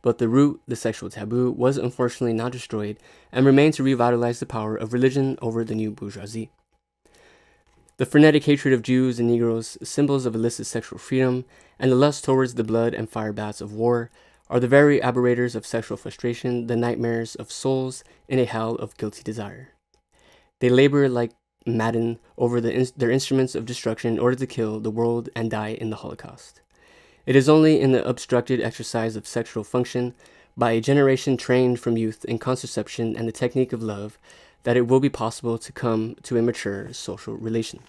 But the root, the sexual taboo, was unfortunately not destroyed and remained to revitalize the power of religion over the new bourgeoisie. The frenetic hatred of Jews and Negroes, symbols of illicit sexual freedom, and the lust towards the blood and fire baths of war, are the very aberrators of sexual frustration, the nightmares of souls in a hell of guilty desire. They labor like madden over their instruments of destruction in order to kill the world and die in the Holocaust. It is only in the obstructed exercise of sexual function, by a generation trained from youth in contraception and the technique of love, that it will be possible to come to a mature social relation.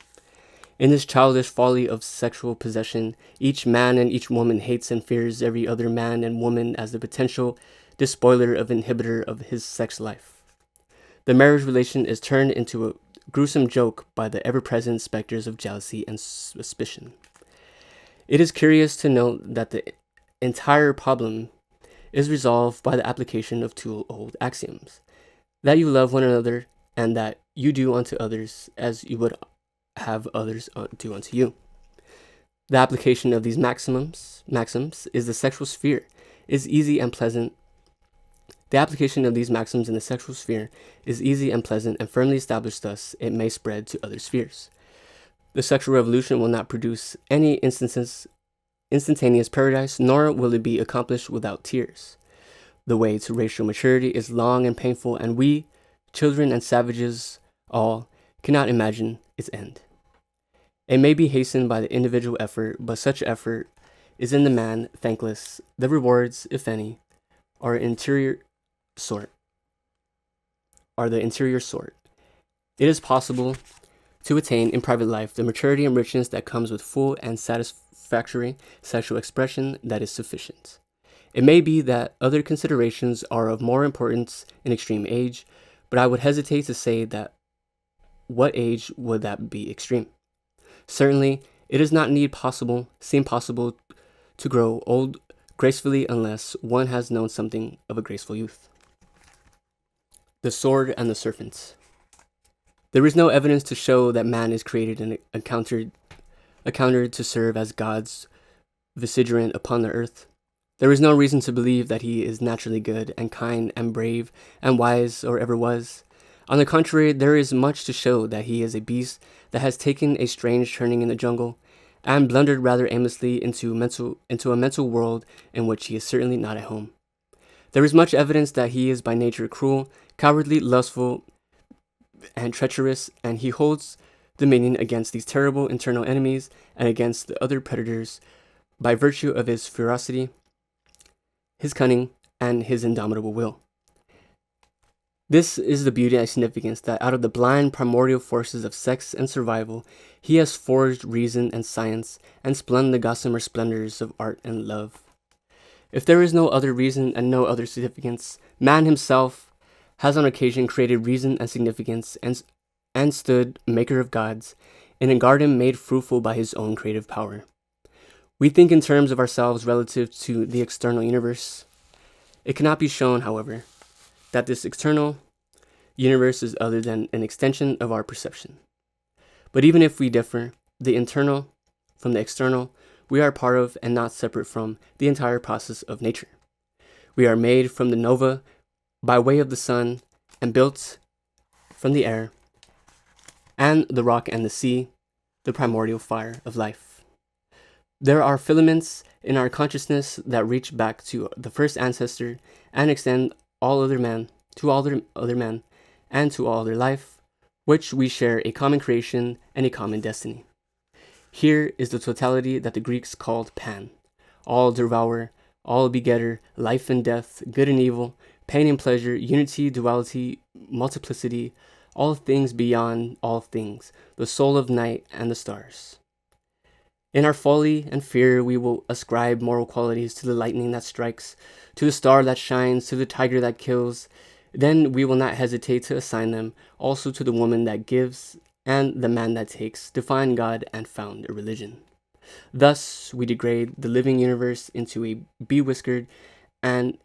In this childish folly of sexual possession, each man and each woman hates and fears every other man and woman as the potential despoiler of inhibitor of his sex life. The marriage relation is turned into a gruesome joke by the ever-present specters of jealousy and suspicion. It is curious to note that the entire problem is resolved by the application of 2 old axioms: that you love one another and that you do unto others as you would have others do unto you. The application of these maxims is the sexual sphere is easy and pleasant. The application of these maxims in the sexual sphere is easy and pleasant and firmly established, thus it may spread to other spheres. The sexual revolution will not produce any instantaneous paradise, nor will it be accomplished without tears. The way to racial maturity is long and painful, and we, children and savages all, cannot imagine its end. It may be hastened by the individual effort, but such effort is in the man thankless. The rewards, if any, are the interior sort. It is possible to attain in private life the maturity and richness that comes with full and satisfactory sexual expression that is sufficient. It may be that other considerations are of more importance in extreme age, but I would hesitate to say that what age would that be extreme. Certainly, it does not seem possible to grow old gracefully unless one has known something of a graceful youth. The sword and the serpent. There is no evidence to show that man is created and encountered to serve as God's vicegerent upon the earth. There is no reason to believe that he is naturally good and kind and brave and wise or ever was. On the contrary, there is much to show that he is a beast that has taken a strange turning in the jungle and blundered rather aimlessly into a mental world in which he is certainly not at home. There is much evidence that he is by nature cruel, cowardly, lustful, and treacherous, and he holds dominion against these terrible internal enemies and against the other predators by virtue of his ferocity, his cunning, and his indomitable will. This is the beauty and significance that out of the blind primordial forces of sex and survival, he has forged reason and science and spun the gossamer splendors of art and love. If there is no other reason and no other significance, man himself has on occasion created reason and significance and stood, maker of gods, in a garden made fruitful by his own creative power. We think in terms of ourselves relative to the external universe. It cannot be shown, however, that this external universe is other than an extension of our perception. But even if we differ, the internal from the external, we are part of and not separate from the entire process of nature. We are made from the nova by way of the sun and built from the air and the rock and the sea, the primordial fire of life. There are filaments in our consciousness that reach back to the first ancestor and extend all other men and to all other life, which we share a common creation and a common destiny. Here is the totality that the Greeks called Pan, all devourer, all begetter, life and death, good and evil, pain and pleasure, unity, duality, multiplicity, all things beyond all things, the soul of night and the stars. In our folly and fear, we will ascribe moral qualities to the lightning that strikes, to the star that shines, to the tiger that kills. Then we will not hesitate to assign them also to the woman that gives and the man that takes, to find God and found a religion. Thus, we degrade the living universe into a bewhiskered and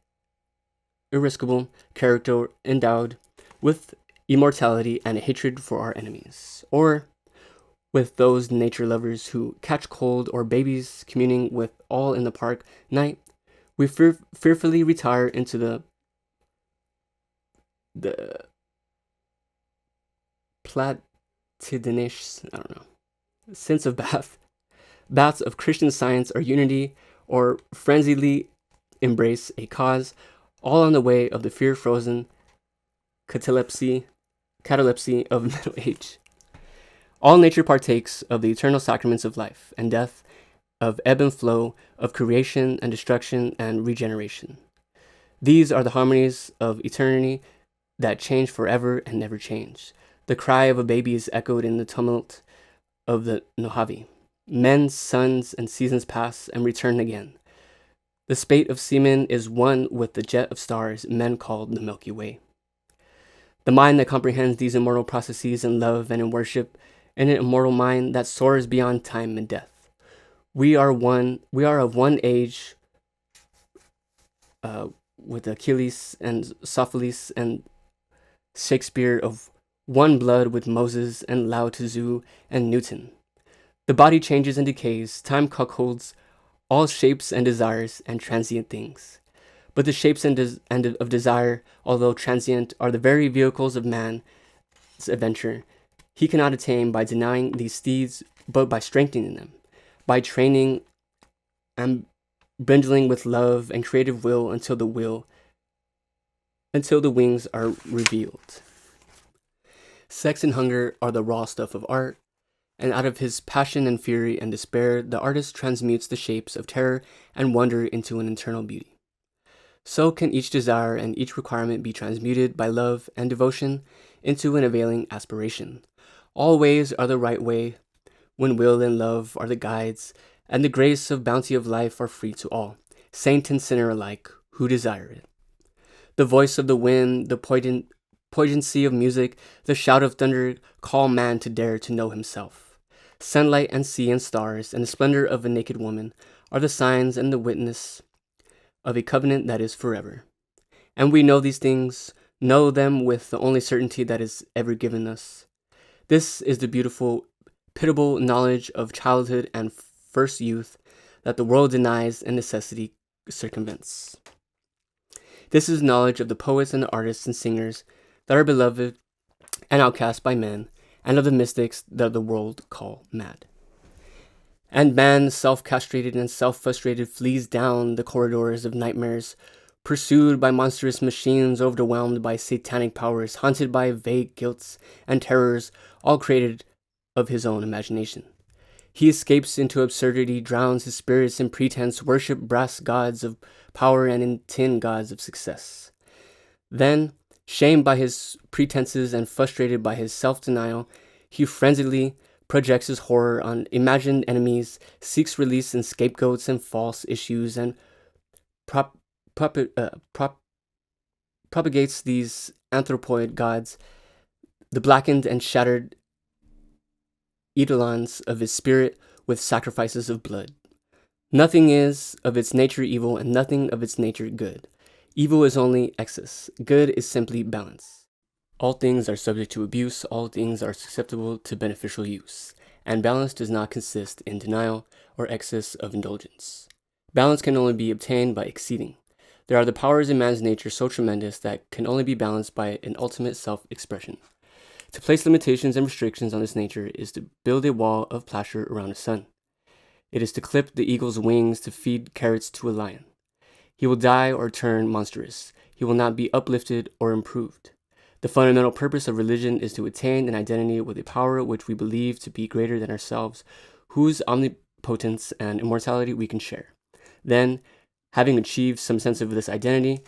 irascible character endowed with immortality and a hatred for our enemies, or with those nature lovers who catch cold, or babies communing with all in the park night. We fearfully retire into the platitudinish, sense of baths of Christian science or unity, or frenziedly embrace a cause, all on the way of the fear-frozen catalepsy of middle age. All nature partakes of the eternal sacraments of life and death, of ebb and flow, of creation and destruction and regeneration. These are the harmonies of eternity that change forever and never change. The cry of a baby is echoed in the tumult of the Mojave. Men's suns and seasons pass and return again. The spate of seamen is one with the jet of stars men call the Milky Way. The mind that comprehends these immortal processes in love and in worship, and an immortal mind that soars beyond time and death. We are of one age with Achilles and Sophocles and Shakespeare, of one blood with Moses and Lao Tzu and Newton. The body changes and decays, time cuckolds all shapes and desires and transient things. But the shapes of desire, although transient, are the very vehicles of man's adventure. He cannot attain by denying these steeds, but by strengthening them, by training and bundling with love and creative will until the wings are revealed. Sex and hunger are the raw stuff of art, and out of his passion and fury and despair, the artist transmutes the shapes of terror and wonder into an eternal beauty. So can each desire and each requirement be transmuted by love and devotion into an availing aspiration. All ways are the right way, when will and love are the guides, and the grace of bounty of life are free to all, saint and sinner alike, who desire it. The voice of the wind, the poignancy of music, the shout of thunder call man to dare to know himself. Sunlight and sea and stars, and the splendor of a naked woman are the signs and the witness of a covenant that is forever. And we know these things, know them with the only certainty that is ever given us. This is the beautiful, pitiable knowledge of childhood and first youth that the world denies and necessity circumvents. This is knowledge of the poets and the artists and singers that are beloved and outcast by men, and of the mystics that the world call mad. And man, self-castrated and self-frustrated, flees down the corridors of nightmares, pursued by monstrous machines, overwhelmed by satanic powers, haunted by vague guilts and terrors, all created of his own imagination. He escapes into absurdity, drowns his spirits in pretense, worship brass gods of power and in tin gods of success. Then, shamed by his pretenses and frustrated by his self-denial, he frenziedly projects his horror on imagined enemies, seeks release in scapegoats and false issues, and propagates these anthropoid gods, the blackened and shattered eidolons of his spirit, with sacrifices of blood. Nothing is of its nature evil, and nothing of its nature good. Evil is only excess. Good is simply balance. All things are subject to abuse, all things are susceptible to beneficial use, and balance does not consist in denial or excess of indulgence. Balance can only be obtained by exceeding. There are the powers in man's nature so tremendous that can only be balanced by an ultimate self-expression. To place limitations and restrictions on this nature is to build a wall of plaster around a sun. It is to clip the eagle's wings to feed carrots to a lion. He will die or turn monstrous. He will not be uplifted or improved. The fundamental purpose of religion is to attain an identity with a power which we believe to be greater than ourselves, whose omnipotence and immortality we can share. Then, having achieved some sense of this identity,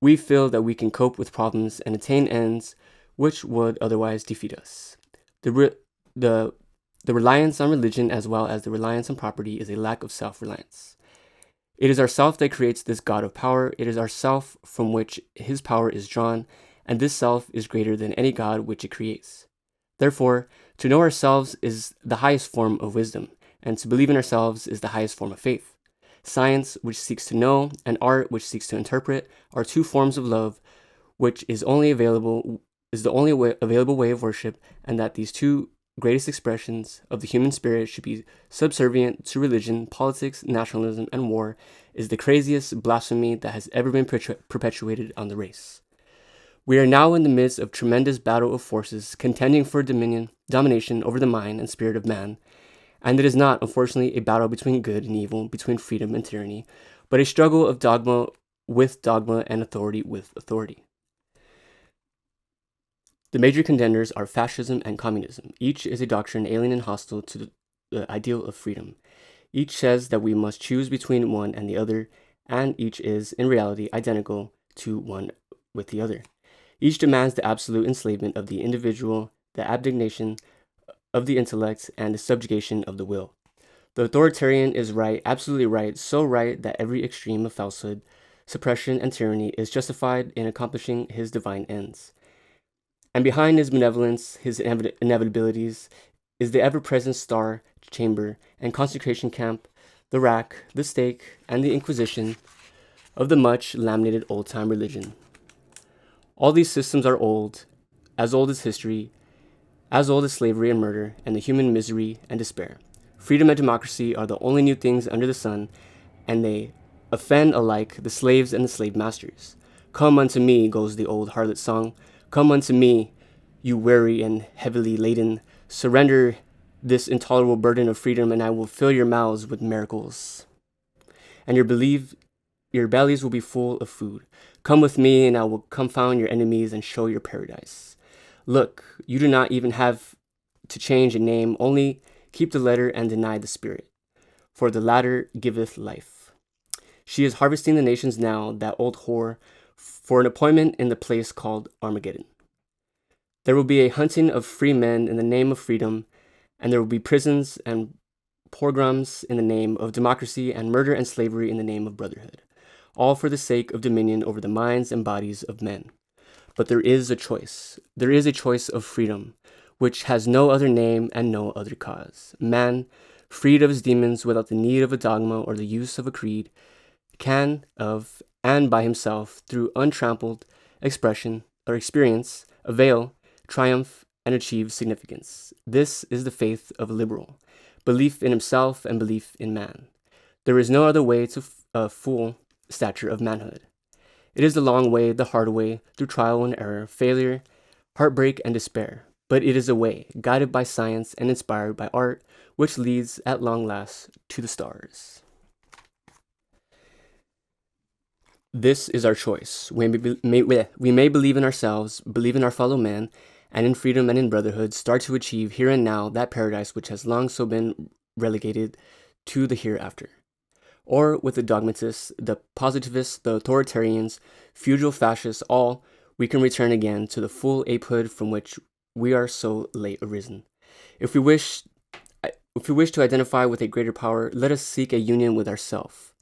we feel that we can cope with problems and attain ends which would otherwise defeat us. The reliance on religion, as well as the reliance on property, is a lack of self-reliance. It is ourself that creates this God of power. It is ourself from which his power is drawn, and this self is greater than any God which it creates. Therefore, to know ourselves is the highest form of wisdom, and to believe in ourselves is the highest form of faith. Science, which seeks to know, and art, which seeks to interpret, are two forms of love, which is the only available way of worship, and that these two greatest expressions of the human spirit should be subservient to religion, politics, nationalism, and war is the craziest blasphemy that has ever been perpetuated on the race. We are now in the midst of tremendous battle of forces contending for domination over the mind and spirit of man, and it is not, unfortunately, a battle between good and evil, between freedom and tyranny, but a struggle of dogma with dogma and authority with authority. The major contenders are fascism and communism. Each is a doctrine alien and hostile to the ideal of freedom. Each says that we must choose between one and the other, and each is, in reality, identical to one with the other. Each demands the absolute enslavement of the individual, the abnegation of the intellect, and the subjugation of the will. The authoritarian is right, absolutely right, so right that every extreme of falsehood, suppression, and tyranny is justified in accomplishing his divine ends. And behind his benevolence, his inevitabilities, is the ever-present star chamber and consecration camp, the rack, the stake, and the inquisition of the much laminated old-time religion. All these systems are old as history, as old as slavery and murder, and the human misery and despair. Freedom and democracy are the only new things under the sun, and they offend alike the slaves and the slave masters. Come unto me, goes the old harlot song. Come unto me, you weary and heavily laden. Surrender this intolerable burden of freedom, and I will fill your mouths with miracles. And your bellies will be full of food. Come with me, and I will confound your enemies and show your paradise. Look, you do not even have to change a name, only keep the letter and deny the spirit. For the latter giveth life. She is harvesting the nations now, that old whore, for an appointment in the place called Armageddon. There will be a hunting of free men in the name of freedom, and there will be prisons and pogroms in the name of democracy, and murder and slavery in the name of brotherhood, all for the sake of dominion over the minds and bodies of men. But there is a choice. There is a choice of freedom, which has no other name and no other cause. Man, freed of his demons without the need of a dogma or the use of a creed, can of and by himself, through untrampled expression or experience, avail, triumph, and achieve significance. This is the faith of a liberal, belief in himself and belief in man. There is no other way to full stature of manhood. It is the long way, the hard way, through trial and error, failure, heartbreak, and despair. But it is a way, guided by science and inspired by art, which leads at long last to the stars. This is our choice. We may believe in ourselves, believe in our fellow man, and in freedom and in brotherhood, start to achieve here and now that paradise which has long so been relegated to the hereafter. Or with the dogmatists, the positivists, the authoritarians, feudal fascists, all, we can return again to the full apehood from which we are so late arisen. If we wish to identify with a greater power, let us seek a union with ourself,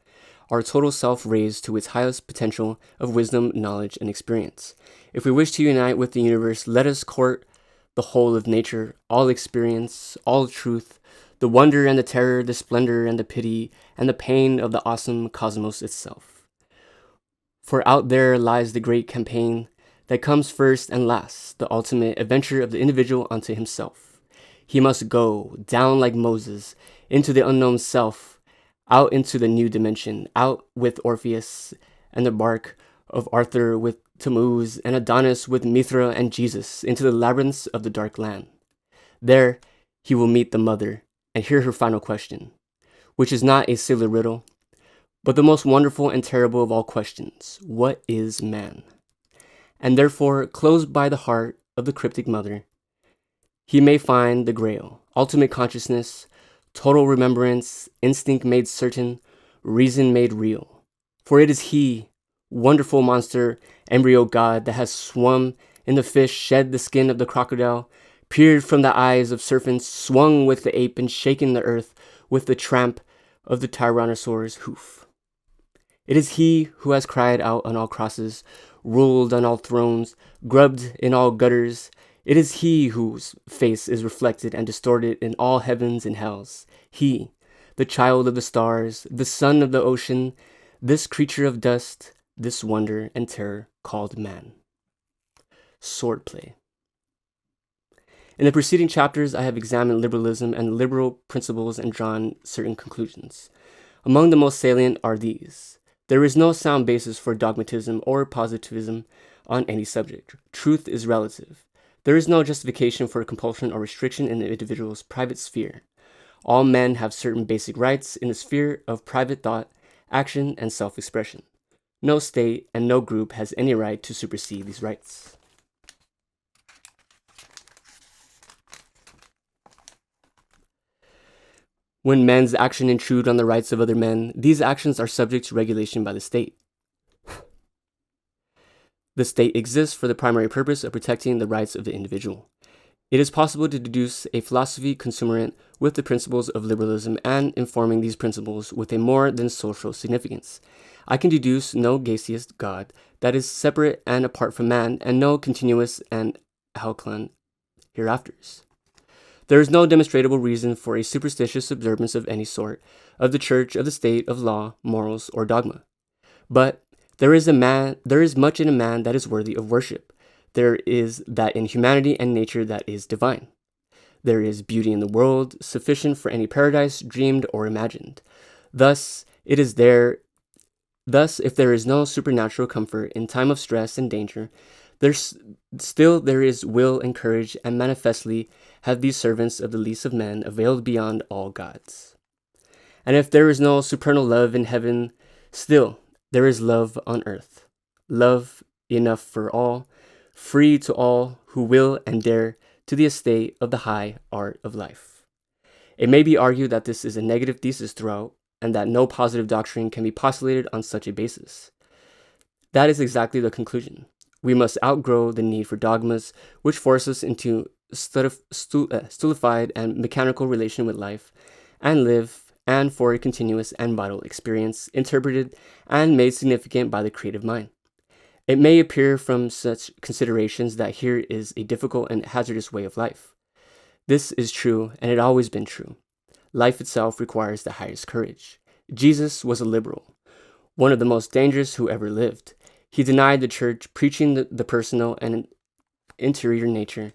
our total self raised to its highest potential of wisdom, knowledge, and experience. If we wish to unite with the universe, let us court the whole of nature, all experience, all truth, the wonder and the terror, the splendor and the pity, and the pain of the awesome cosmos itself. For out there lies the great campaign that comes first and last, the ultimate adventure of the individual unto himself. He must go down like Moses into the unknown self, out into the new dimension, out with Orpheus and the bark of Arthur with Tammuz and Adonis with Mithra and Jesus into the labyrinths of the dark land. There he will meet the mother and hear her final question, which is not a silly riddle, but the most wonderful and terrible of all questions. What is man? And therefore, close by the heart of the cryptic mother, he may find the grail, ultimate consciousness, total remembrance, instinct made certain, reason made real. For it is he, wonderful monster, embryo god, that has swum in the fish, shed the skin of the crocodile, peered from the eyes of serpents, swung with the ape, and shaken the earth with the tramp of the tyrannosaur's hoof. It is he who has cried out on all crosses, ruled on all thrones, grubbed in all gutters. It is he whose face is reflected and distorted in all heavens and hells. He, the child of the stars, the son of the ocean, this creature of dust, this wonder and terror called man. Swordplay. In the preceding chapters, I have examined liberalism and liberal principles and drawn certain conclusions. Among the most salient are these. There is no sound basis for dogmatism or positivism on any subject. Truth is relative. There is no justification for compulsion or restriction in the individual's private sphere. All men have certain basic rights in the sphere of private thought, action, and self-expression. No state and no group has any right to supersede these rights. When men's actions intrude on the rights of other men, these actions are subject to regulation by the state. The state exists for the primary purpose of protecting the rights of the individual. It is possible to deduce a philosophy consumérant with the principles of liberalism and informing these principles with a more than social significance. I can deduce no gaseous God that is separate and apart from man, and no continuous and alkaline hereafters. There is no demonstrable reason for a superstitious observance of any sort, of the church, of the state, of law, morals, or dogma. But there is much in a man that is worthy of worship. There is that in humanity and nature that is divine. There is beauty in the world, sufficient for any paradise dreamed or imagined. Thus, if there is no supernatural comfort in time of stress and danger, there is will and courage, and manifestly have these servants of the least of men availed beyond all gods. And if there is no supernal love in heaven, still there is love on earth, love enough for all, free to all who will and dare, to the estate of the high art of life. It may be argued that this is a negative thesis throughout, and that no positive doctrine can be postulated on such a basis. That is exactly the conclusion. We must outgrow the need for dogmas which force us into stultified and mechanical relation with life, and live and for a continuous and vital experience, interpreted and made significant by the creative mind. It may appear from such considerations that here is a difficult and hazardous way of life. This is true, and it always been true. Life itself requires the highest courage. Jesus was a liberal, one of the most dangerous who ever lived. He denied the church, preaching the personal and interior nature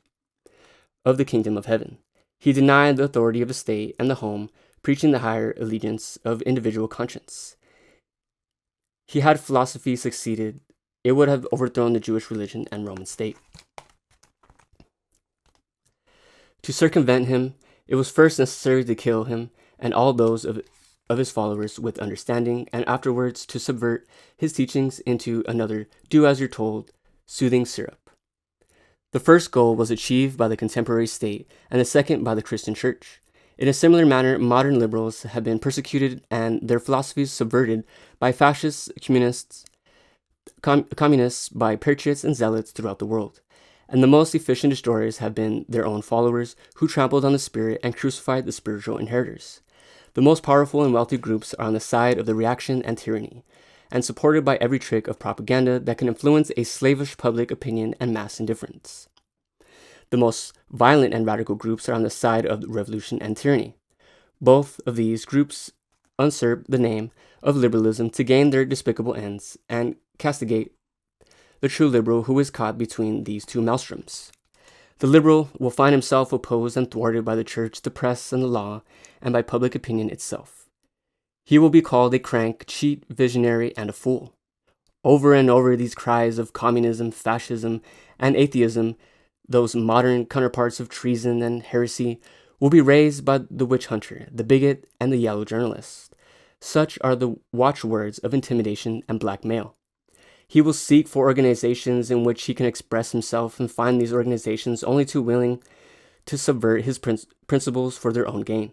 of the kingdom of heaven. He denied the authority of the state and the home, preaching the higher allegiance of individual conscience. He had philosophy succeeded, it would have overthrown the Jewish religion and Roman state. To circumvent him, it was first necessary to kill him and all those of his followers with understanding, and afterwards to subvert his teachings into another do as you're told, soothing syrup. The first goal was achieved by the contemporary state, and the second by the Christian church. In a similar manner, modern liberals have been persecuted and their philosophies subverted by fascists, communists, by patriots and zealots throughout the world. And the most efficient destroyers have been their own followers, who trampled on the spirit and crucified the spiritual inheritors. The most powerful and wealthy groups are on the side of the reaction and tyranny, and supported by every trick of propaganda that can influence a slavish public opinion and mass indifference. The most violent and radical groups are on the side of revolution and tyranny. Both of these groups usurp the name of liberalism to gain their despicable ends and castigate the true liberal who is caught between these two maelstroms. The liberal will find himself opposed and thwarted by the church, the press, and the law, and by public opinion itself. He will be called a crank, cheat, visionary, and a fool. Over and over, these cries of communism, fascism, and atheism, those modern counterparts of treason and heresy, will be raised by the witch hunter, the bigot, and the yellow journalist. Such are the watchwords of intimidation and blackmail. He will seek for organizations in which he can express himself and find these organizations only too willing to subvert his principles for their own gain.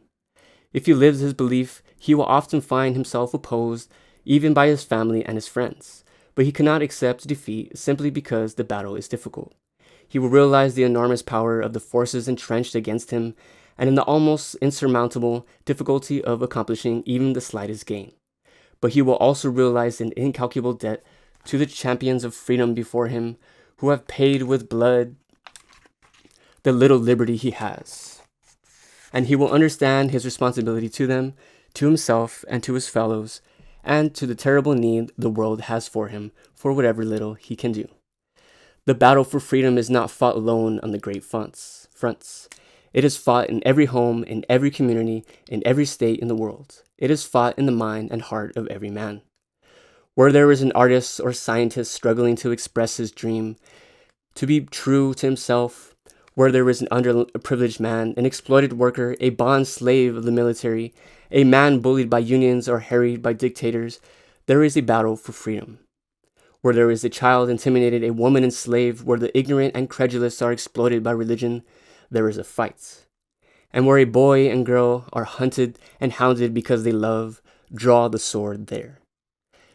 If he lives his belief, he will often find himself opposed even by his family and his friends, but he cannot accept defeat simply because the battle is difficult. He will realize the enormous power of the forces entrenched against him and in the almost insurmountable difficulty of accomplishing even the slightest gain. But he will also realize an incalculable debt to the champions of freedom before him, who have paid with blood the little liberty he has. And he will understand his responsibility to them, to himself, and to his fellows, and to the terrible need the world has for him, for whatever little he can do. The battle for freedom is not fought alone on the great fronts. It is fought in every home, in every community, in every state in the world. It is fought in the mind and heart of every man. Where there is an artist or scientist struggling to express his dream, to be true to himself, where there is an underprivileged man, an exploited worker, a bond slave of the military, a man bullied by unions or harried by dictators, there is a battle for freedom. Where there is a child intimidated, a woman enslaved, where the ignorant and credulous are exploited by religion, there is a fight. And where a boy and girl are hunted and hounded because they love, draw the sword there.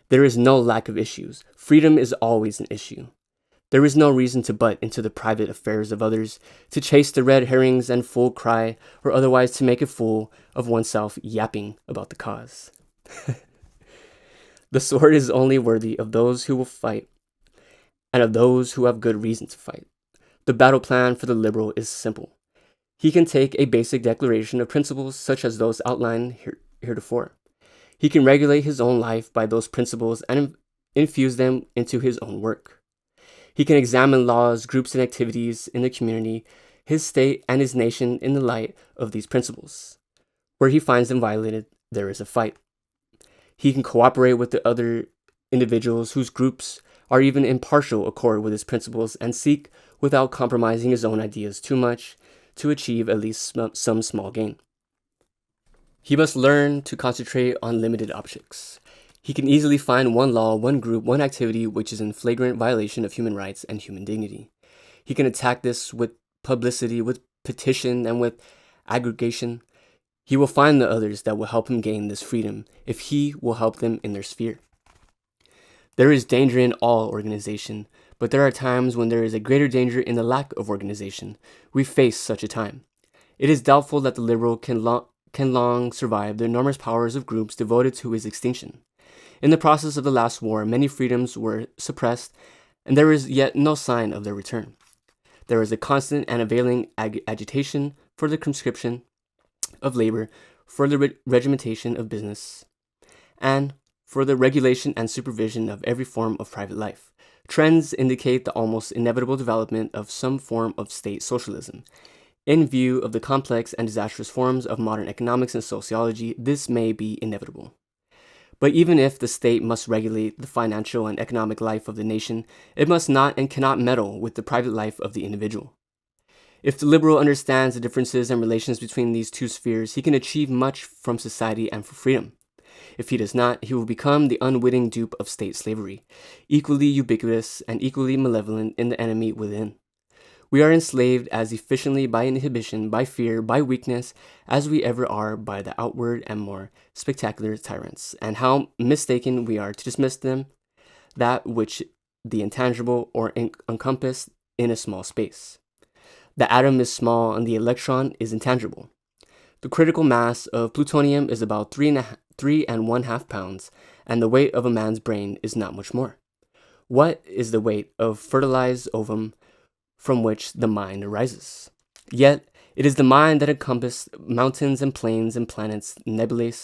There is no lack of issues. Freedom is always an issue. There is no reason to butt into the private affairs of others, to chase the red herrings and fool cry, or otherwise to make a fool of oneself yapping about the cause. The sword is only worthy of those who will fight, and of those who have good reason to fight. The battle plan for the liberal is simple. He can take a basic declaration of principles such as those outlined heretofore. He can regulate his own life by those principles and infuse them into his own work. He can examine laws, groups, and activities in the community his state and his nation in the light of these principles. Where he finds them violated, there is a fight. He can cooperate with the other individuals whose groups are even in partial accord with his principles and seek, without compromising his own ideas too much, to achieve at least some small gain. He must learn to concentrate on limited objects. He can easily find one law, one group, one activity which is in flagrant violation of human rights and human dignity. He can attack this with publicity, with petition, and with aggregation. He will find the others that will help him gain this freedom if he will help them in their sphere. There is danger in all organization, but there are times when there is a greater danger in the lack of organization. We face such a time. It is doubtful that the liberal can long survive the enormous powers of groups devoted to his extinction. In the process of the last war, many freedoms were suppressed, and there is yet no sign of their return. There is a constant and availing agitation for the conscription of labor, for the regimentation of business, and for the regulation and supervision of every form of private life. Trends indicate the almost inevitable development of some form of state socialism. In view of the complex and disastrous forms of modern economics and sociology, this may be inevitable. But even if the state must regulate the financial and economic life of the nation, it must not and cannot meddle with the private life of the individual. If the liberal understands the differences and relations between these two spheres, he can achieve much from society and for freedom. If he does not, he will become the unwitting dupe of state slavery, equally ubiquitous and equally malevolent in the enemy within. We are enslaved as efficiently by inhibition, by fear, by weakness, as we ever are by the outward and more spectacular tyrants, and how mistaken we are to dismiss them, that which the intangible or encompassed in a small space. The atom is small and the electron is intangible. The critical mass of plutonium is about 3.5 pounds, and the weight of a man's brain is not much more. What is the weight of fertilized ovum from which the mind arises? Yet, it is the mind that encompasses mountains and plains and planets, nebulae,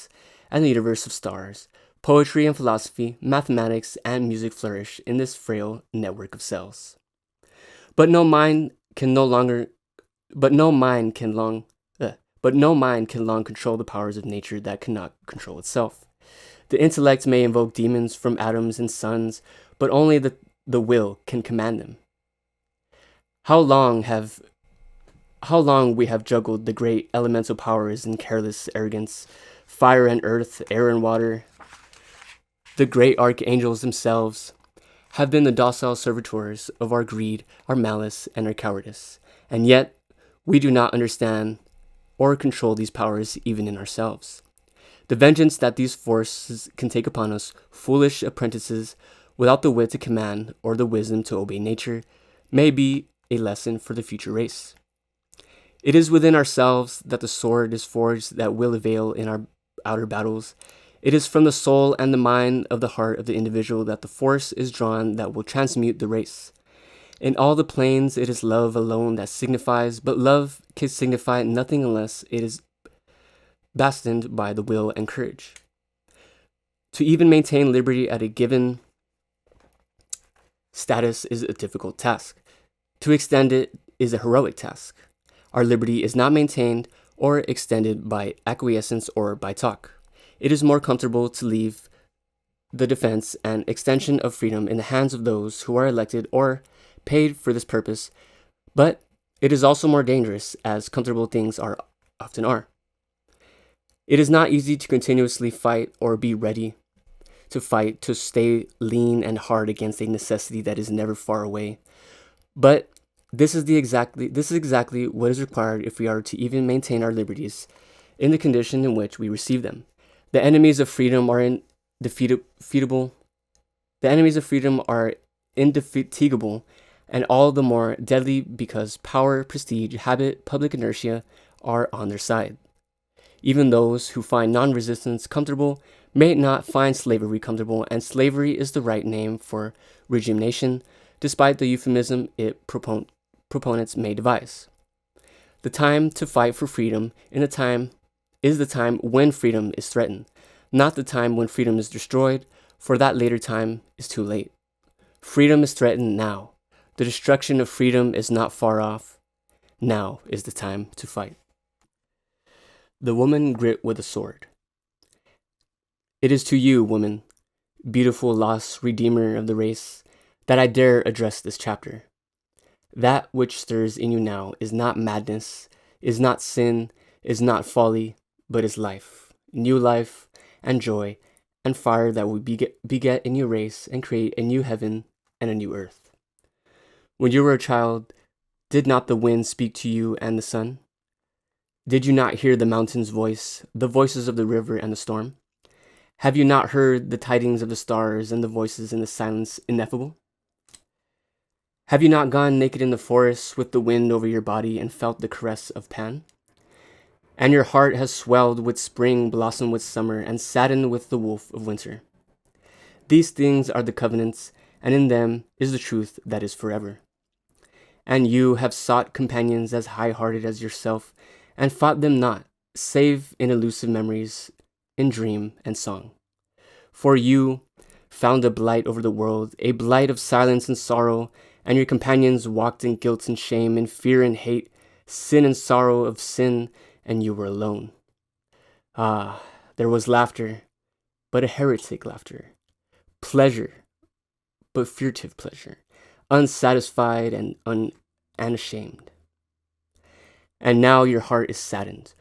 and the universe of stars. Poetry and philosophy, mathematics and music flourish in this frail network of cells. But no mind can long control the powers of nature that cannot control itself. The intellect may invoke demons from atoms and suns, but only the will can command them. How long we have juggled the great elemental powers in careless arrogance, fire and earth, air and water. The great archangels themselves have been the docile servitors of our greed, our malice, and our cowardice, and yet we do not understand or control these powers even in ourselves. The vengeance that these forces can take upon us, foolish apprentices, without the wit to command or the wisdom to obey nature, may be a lesson for the future race. It is within ourselves that the sword is forged that will avail in our outer battles. It is from the soul and the mind of the heart of the individual that the force is drawn that will transmute the race. In all the planes, it is love alone that signifies, but love can signify nothing unless it is bastioned by the will and courage. To even maintain liberty at a given status is a difficult task. To extend it is a heroic task. Our liberty is not maintained or extended by acquiescence or by talk. It is more comfortable to leave the defense and extension of freedom in the hands of those who are elected or paid for this purpose, but it is also more dangerous, as comfortable things often are. It is not easy to continuously fight or be ready to fight, to stay lean and hard against a necessity that is never far away. But this is exactly what is required if we are to even maintain our liberties in the condition in which we receive them. The enemies of freedom are indefatigable. The enemies of freedom are indefatigable, and all the more deadly because power, prestige, habit, public inertia are on their side. Even those who find non-resistance comfortable may not find slavery comfortable, and slavery is the right name for regimentation, despite the euphemism its proponents may devise. The time to fight for freedom is the time when freedom is threatened, not the time when freedom is destroyed, for that later time is too late. Freedom is threatened now. The destruction of freedom is not far off. Now is the time to fight. The woman grit with a sword. It is to you, woman, beautiful lost redeemer of the race, that I dare address this chapter. That which stirs in you now is not madness, is not sin, is not folly, but is life, new life, and joy, and fire that will beget a new race and create a new heaven and a new earth. When you were a child, did not the wind speak to you and the sun? Did you not hear the mountain's voice, the voices of the river and the storm? Have you not heard the tidings of the stars and the voices in the silence ineffable? Have you not gone naked in the forest with the wind over your body and felt the caress of Pan? And your heart has swelled with spring, blossomed with summer, and saddened with the wolf of winter. These things are the covenants, and in them is the truth that is forever. And you have sought companions as high-hearted as yourself, and fought them not, save in elusive memories, in dream and song. For you found a blight over the world, a blight of silence and sorrow, and your companions walked in guilt and shame, in fear and hate, sin and sorrow of sin, and you were alone. Ah, there was laughter, but a heretic laughter, pleasure, but furtive pleasure, unsatisfied and unashamed. And now your heart is saddened.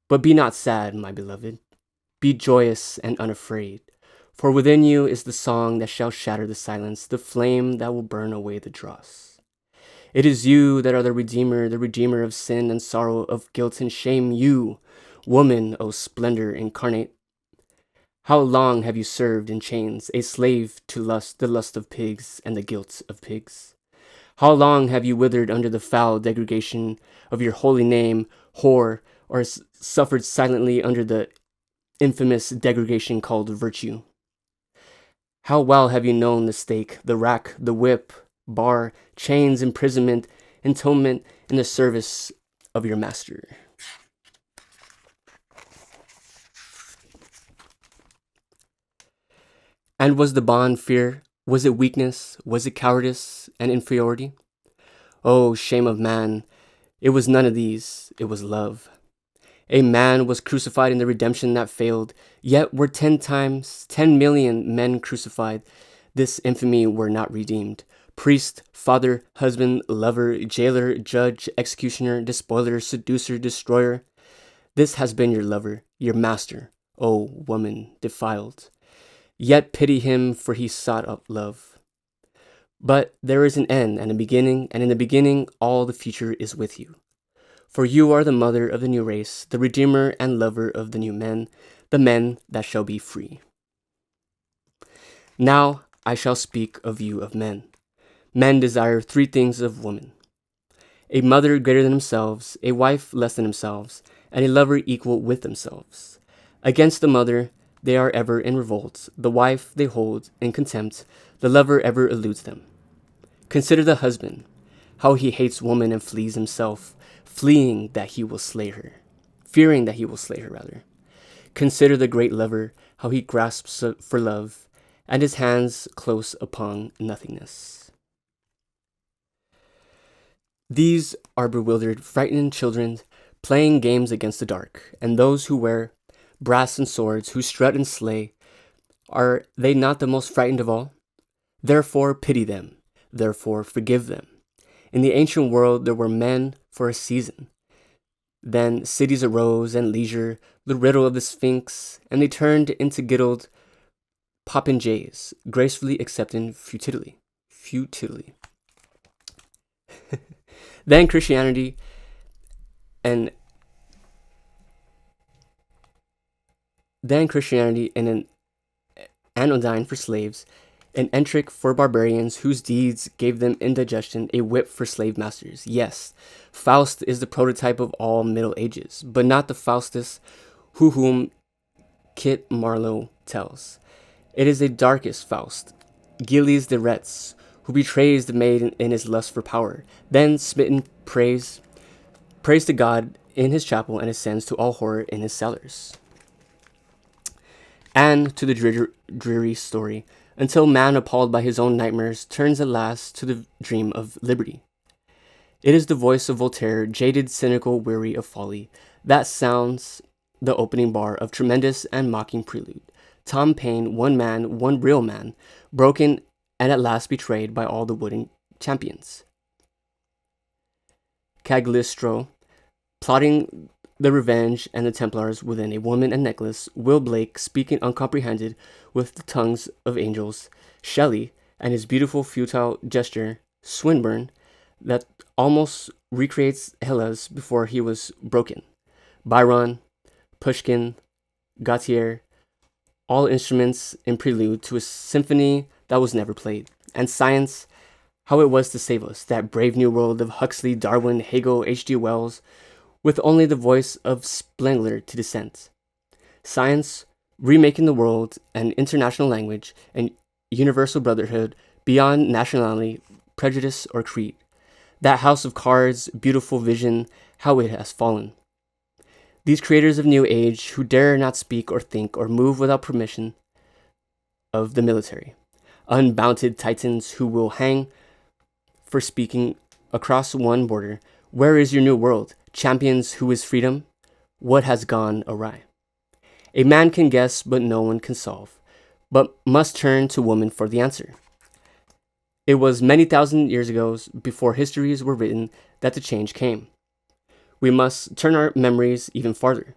But be not sad, my beloved. Be joyous and unafraid. For within you is the song that shall shatter the silence, the flame that will burn away the dross. It is you that are the redeemer of sin and sorrow, of guilt and shame. You, woman, O splendor incarnate. How long have you served in chains, a slave to lust, the lust of pigs and the guilt of pigs? How long have you withered under the foul degradation of your holy name, whore, or suffered silently under the infamous degradation called virtue? How well have you known the stake, the rack, the whip, bar, chains, imprisonment, entombment in the service of your master? And was the bond fear? Was it weakness? Was it cowardice and inferiority? Oh, shame of man! It was none of these. It was love. A man was crucified in the redemption that failed, yet were 10 million men crucified. This infamy were not redeemed. Priest, father, husband, lover, jailer, judge, executioner, despoiler, seducer, destroyer. This has been your lover, your master, O woman defiled. Yet pity him, for he sought up love. But there is an end and a beginning, and in the beginning all the future is with you. For you are the mother of the new race, the redeemer and lover of the new men, the men that shall be free. Now I shall speak of you of men. Men desire 3 things of woman: a mother greater than themselves, a wife less than themselves, and a lover equal with themselves. Against the mother they are ever in revolt, the wife they hold in contempt, the lover ever eludes them. Consider the husband, how he hates woman and flees himself, fearing that he will slay her. Consider the great lover, how he grasps for love, and his hands close upon nothingness. These are bewildered, frightened children playing games against the dark, and those who wear brass and swords, who strut and slay, are they not the most frightened of all? Therefore pity them, therefore forgive them. In the ancient world there were men for a season. Then cities arose and leisure, the riddle of the Sphinx, and they turned into giddled popinjays, gracefully accepting futility. Then Christianity and an anodyne for slaves, an enteric for barbarians whose deeds gave them indigestion, a whip for slave masters. Yes, Faust is the prototype of all Middle Ages, but not the Faustus whom Kit Marlowe tells. It is a darkest Faust, Gilles de Retz, who betrays the maid in his lust for power, then smitten prays to God in his chapel and ascends to all horror in his cellars. And to the dreary story, until man, appalled by his own nightmares, turns at last to the dream of liberty. It is the voice of Voltaire, jaded, cynical, weary of folly, that sounds the opening bar of tremendous and mocking prelude. Tom Paine, one man, one real man, broken and at last betrayed by all the wooden champions. Cagliostro, plotting the Revenge and the Templars within a woman and necklace, Will Blake speaking uncomprehended with the tongues of angels, Shelley and his beautiful futile gesture, Swinburne, that almost recreates Hellas before he was broken, Byron, Pushkin, Gautier, all instruments in prelude to a symphony that was never played, and science, how it was to save us, that brave new world of Huxley, Darwin, Hegel, H.G. Wells, with only the voice of Spengler to dissent. Science, remaking the world an international language and universal brotherhood beyond nationality, prejudice, or creed. That house of cards, beautiful vision, how it has fallen. These creators of New Age who dare not speak or think or move without permission of the military. Unbounded titans who will hang for speaking across one border. Where is your new world? Champions, who is freedom? What has gone awry? A man can guess, but no one can solve, but must turn to woman for the answer. It was many thousand years ago, before histories were written, that the change came. We must turn our memories even farther.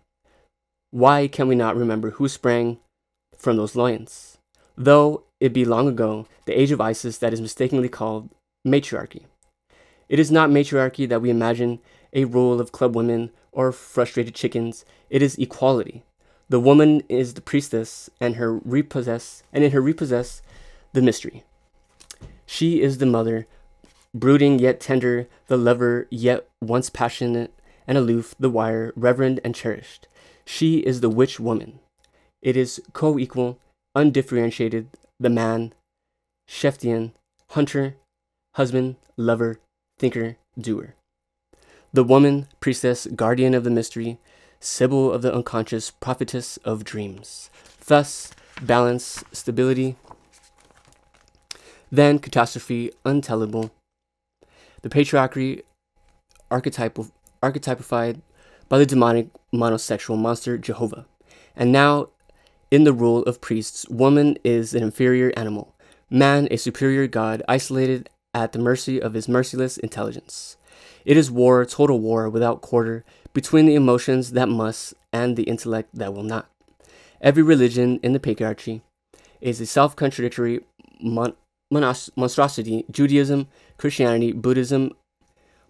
Why can we not remember who sprang from those loins? Though it be long ago, the age of Isis that is mistakenly called matriarchy. It is not matriarchy that we imagine, a rule of club women or frustrated chickens. It is equality. The woman is the priestess, and in her repossess the mystery. She is the mother, brooding yet tender, the lover yet once passionate and aloof, the wire, reverend and cherished. She is the witch woman. It is co-equal, undifferentiated, the man, Sheftian, hunter, husband, lover, thinker, doer. The woman, priestess, guardian of the mystery, sibyl of the unconscious, prophetess of dreams. Thus, balance, stability, then catastrophe, untellable. The patriarchy, archetypified by the demonic monosexual monster Jehovah. And now, in the rule of priests, woman is an inferior animal, man a superior god, isolated at the mercy of his merciless intelligence. It is war, total war, without quarter, between the emotions that must and the intellect that will not. Every religion in the patriarchy is a self-contradictory monstrosity. Judaism, Christianity, Buddhism,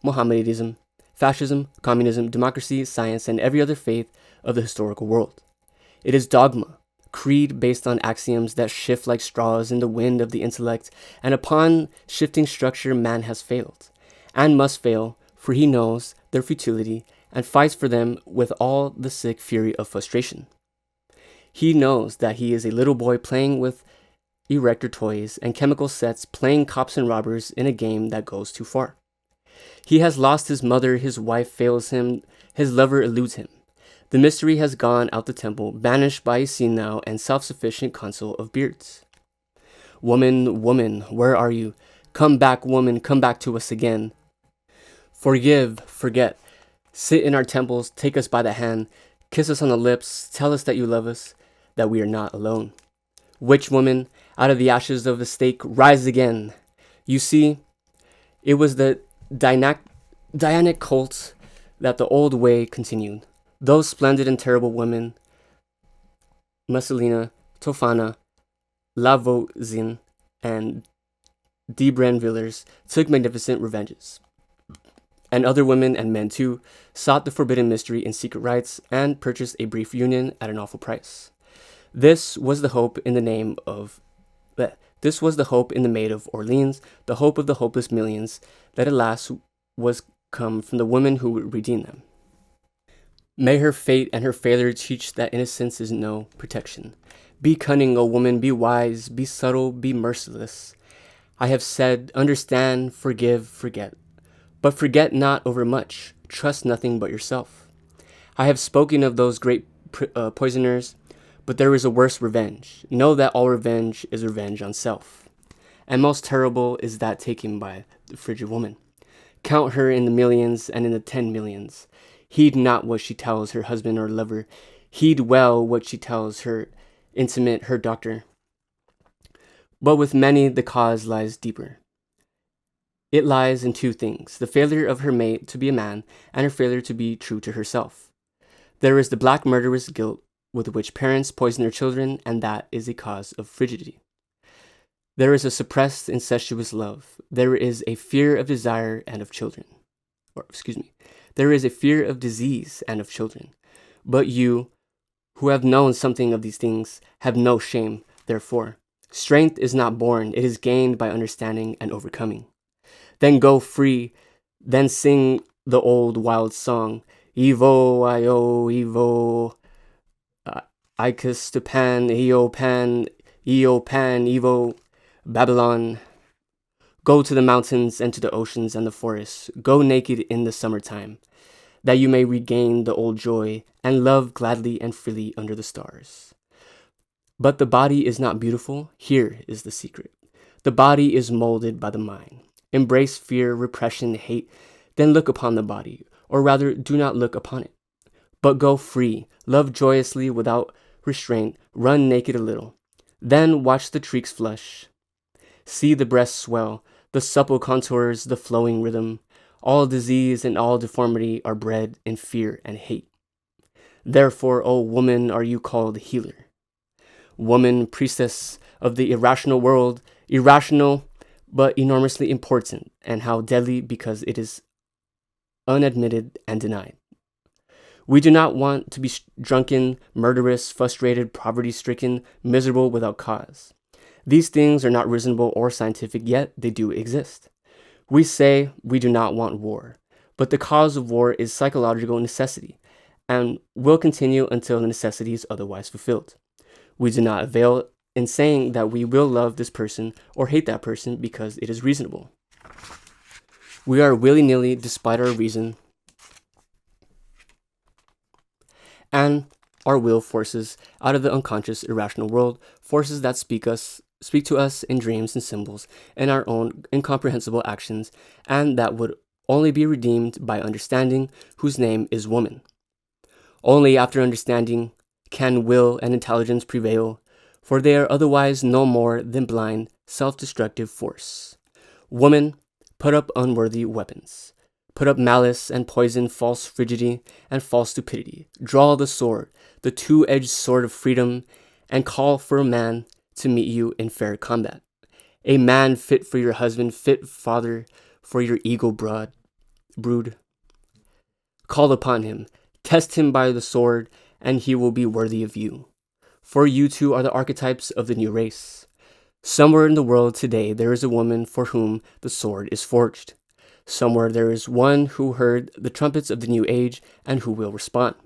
Mohammedanism, fascism, communism, democracy, science, and every other faith of the historical world. It is dogma, creed based on axioms that shift like straws in the wind of the intellect, and upon shifting structure man has failed, and must fail, for he knows their futility and fights for them with all the sick fury of frustration. He knows that he is a little boy playing with erector toys and chemical sets, playing cops and robbers in a game that goes too far. He has lost his mother, his wife fails him, his lover eludes him. The mystery has gone out the temple, banished by a senile and self-sufficient council of beards. Woman, woman, where are you? Come back, woman, come back to us again. Forgive, forget. Sit in our temples, take us by the hand, kiss us on the lips, tell us that you love us, that we are not alone. Witch woman, out of the ashes of the stake, rise again. You see, it was the Dianic cult that the old way continued. Those splendid and terrible women, Messalina, Tofana, Lavozin, and de Brenvillers, took magnificent revenges. And other women and men too sought the forbidden mystery in secret rites and purchased a brief union at an awful price. This was the hope in the Maid of Orleans, the hope of the hopeless millions that alas was come from the woman who would redeem them. May her fate and her failure teach that innocence is no protection. Be cunning, O woman, be wise, be subtle, be merciless. I have said, understand, forgive, forget. But forget not overmuch, trust nothing but yourself. I have spoken of those great poisoners, but there is a worse revenge. Know that all revenge is revenge on self. And most terrible is that taken by the frigid woman. Count her in the millions and in the 10 millions. Heed not what she tells her husband or lover. Heed well what she tells her intimate, her doctor. But with many the cause lies deeper. It lies in two things: the failure of her mate to be a man, and her failure to be true to herself. There is the black murderous guilt with which parents poison their children, and that is a cause of frigidity. There is a suppressed incestuous love. There is a fear of desire and of children. There is a fear of disease and of children. But you, who have known something of these things, have no shame, therefore. Strength is not born, it is gained by understanding and overcoming. Then go free, then sing the old wild song, Evo, Io, Evo, Icus to Pan, Eo Pan, Evo, Babylon. Go to the mountains and to the oceans and the forests. Go naked in the summertime, that you may regain the old joy and love gladly and freely under the stars. But the body is not beautiful. Here is the secret. The body is molded by the mind. Embrace fear, repression, hate, then look upon the body, or rather do not look upon it. But go free, love joyously without restraint, run naked a little. Then watch the cheeks flush. See the breasts swell, the supple contours, the flowing rhythm. All disease and all deformity are bred in fear and hate. Therefore, O woman, are you called healer. Woman, priestess of the irrational world, irrational but enormously important, and how deadly because it is unadmitted and denied. We do not want to be drunken, murderous, frustrated, poverty-stricken, miserable without cause. These things are not reasonable or scientific, yet they do exist. We say we do not want war, but the cause of war is psychological necessity, and will continue until the necessity is otherwise fulfilled. We do not avail in saying that we will love this person or hate that person because it is reasonable. We are willy-nilly despite our reason and our will forces out of the unconscious irrational world, forces that speak to us in dreams and symbols and our own incomprehensible actions, and that would only be redeemed by understanding, whose name is woman. Only after understanding can will and intelligence prevail, for they are otherwise no more than blind, self-destructive force. Woman, put up unworthy weapons. Put up malice and poison, false frigidity and false stupidity. Draw the sword, the two-edged sword of freedom, and call for a man to meet you in fair combat. A man fit for your husband, fit father for your eagle brood. Call upon him, test him by the sword, and he will be worthy of you. For you two are the archetypes of the new race. Somewhere in the world today there is a woman for whom the sword is forged. Somewhere there is one who heard the trumpets of the new age and who will respond.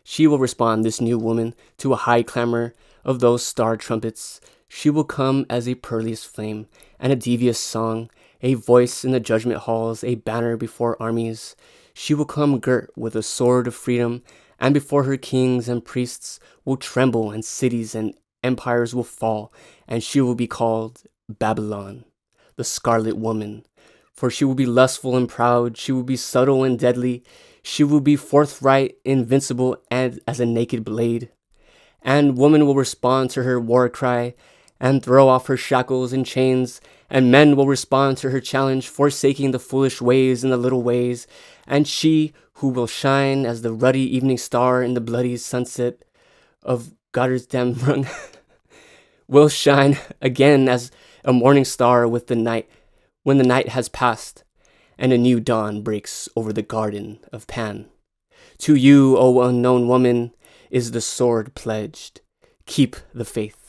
She will respond, this new woman, to a high clamor of those star trumpets. She will come as a pearliest flame and a devious song, a voice in the judgment halls, a banner before armies. She will come girt with a sword of freedom, and before her kings and priests will tremble, and cities and empires will fall, and she will be called Babylon, the Scarlet Woman. For she will be lustful and proud, she will be subtle and deadly, she will be forthright, invincible, and as a naked blade. And woman will respond to her war cry, and throw off her shackles and chains, and men will respond to her challenge, forsaking the foolish ways and the little ways, and she who will shine as the ruddy evening star in the bloody sunset of Gotterdamrung will shine again as a morning star with the night, when the night has passed, and a new dawn breaks over the garden of Pan. To you, O unknown woman, is the sword pledged. Keep the faith.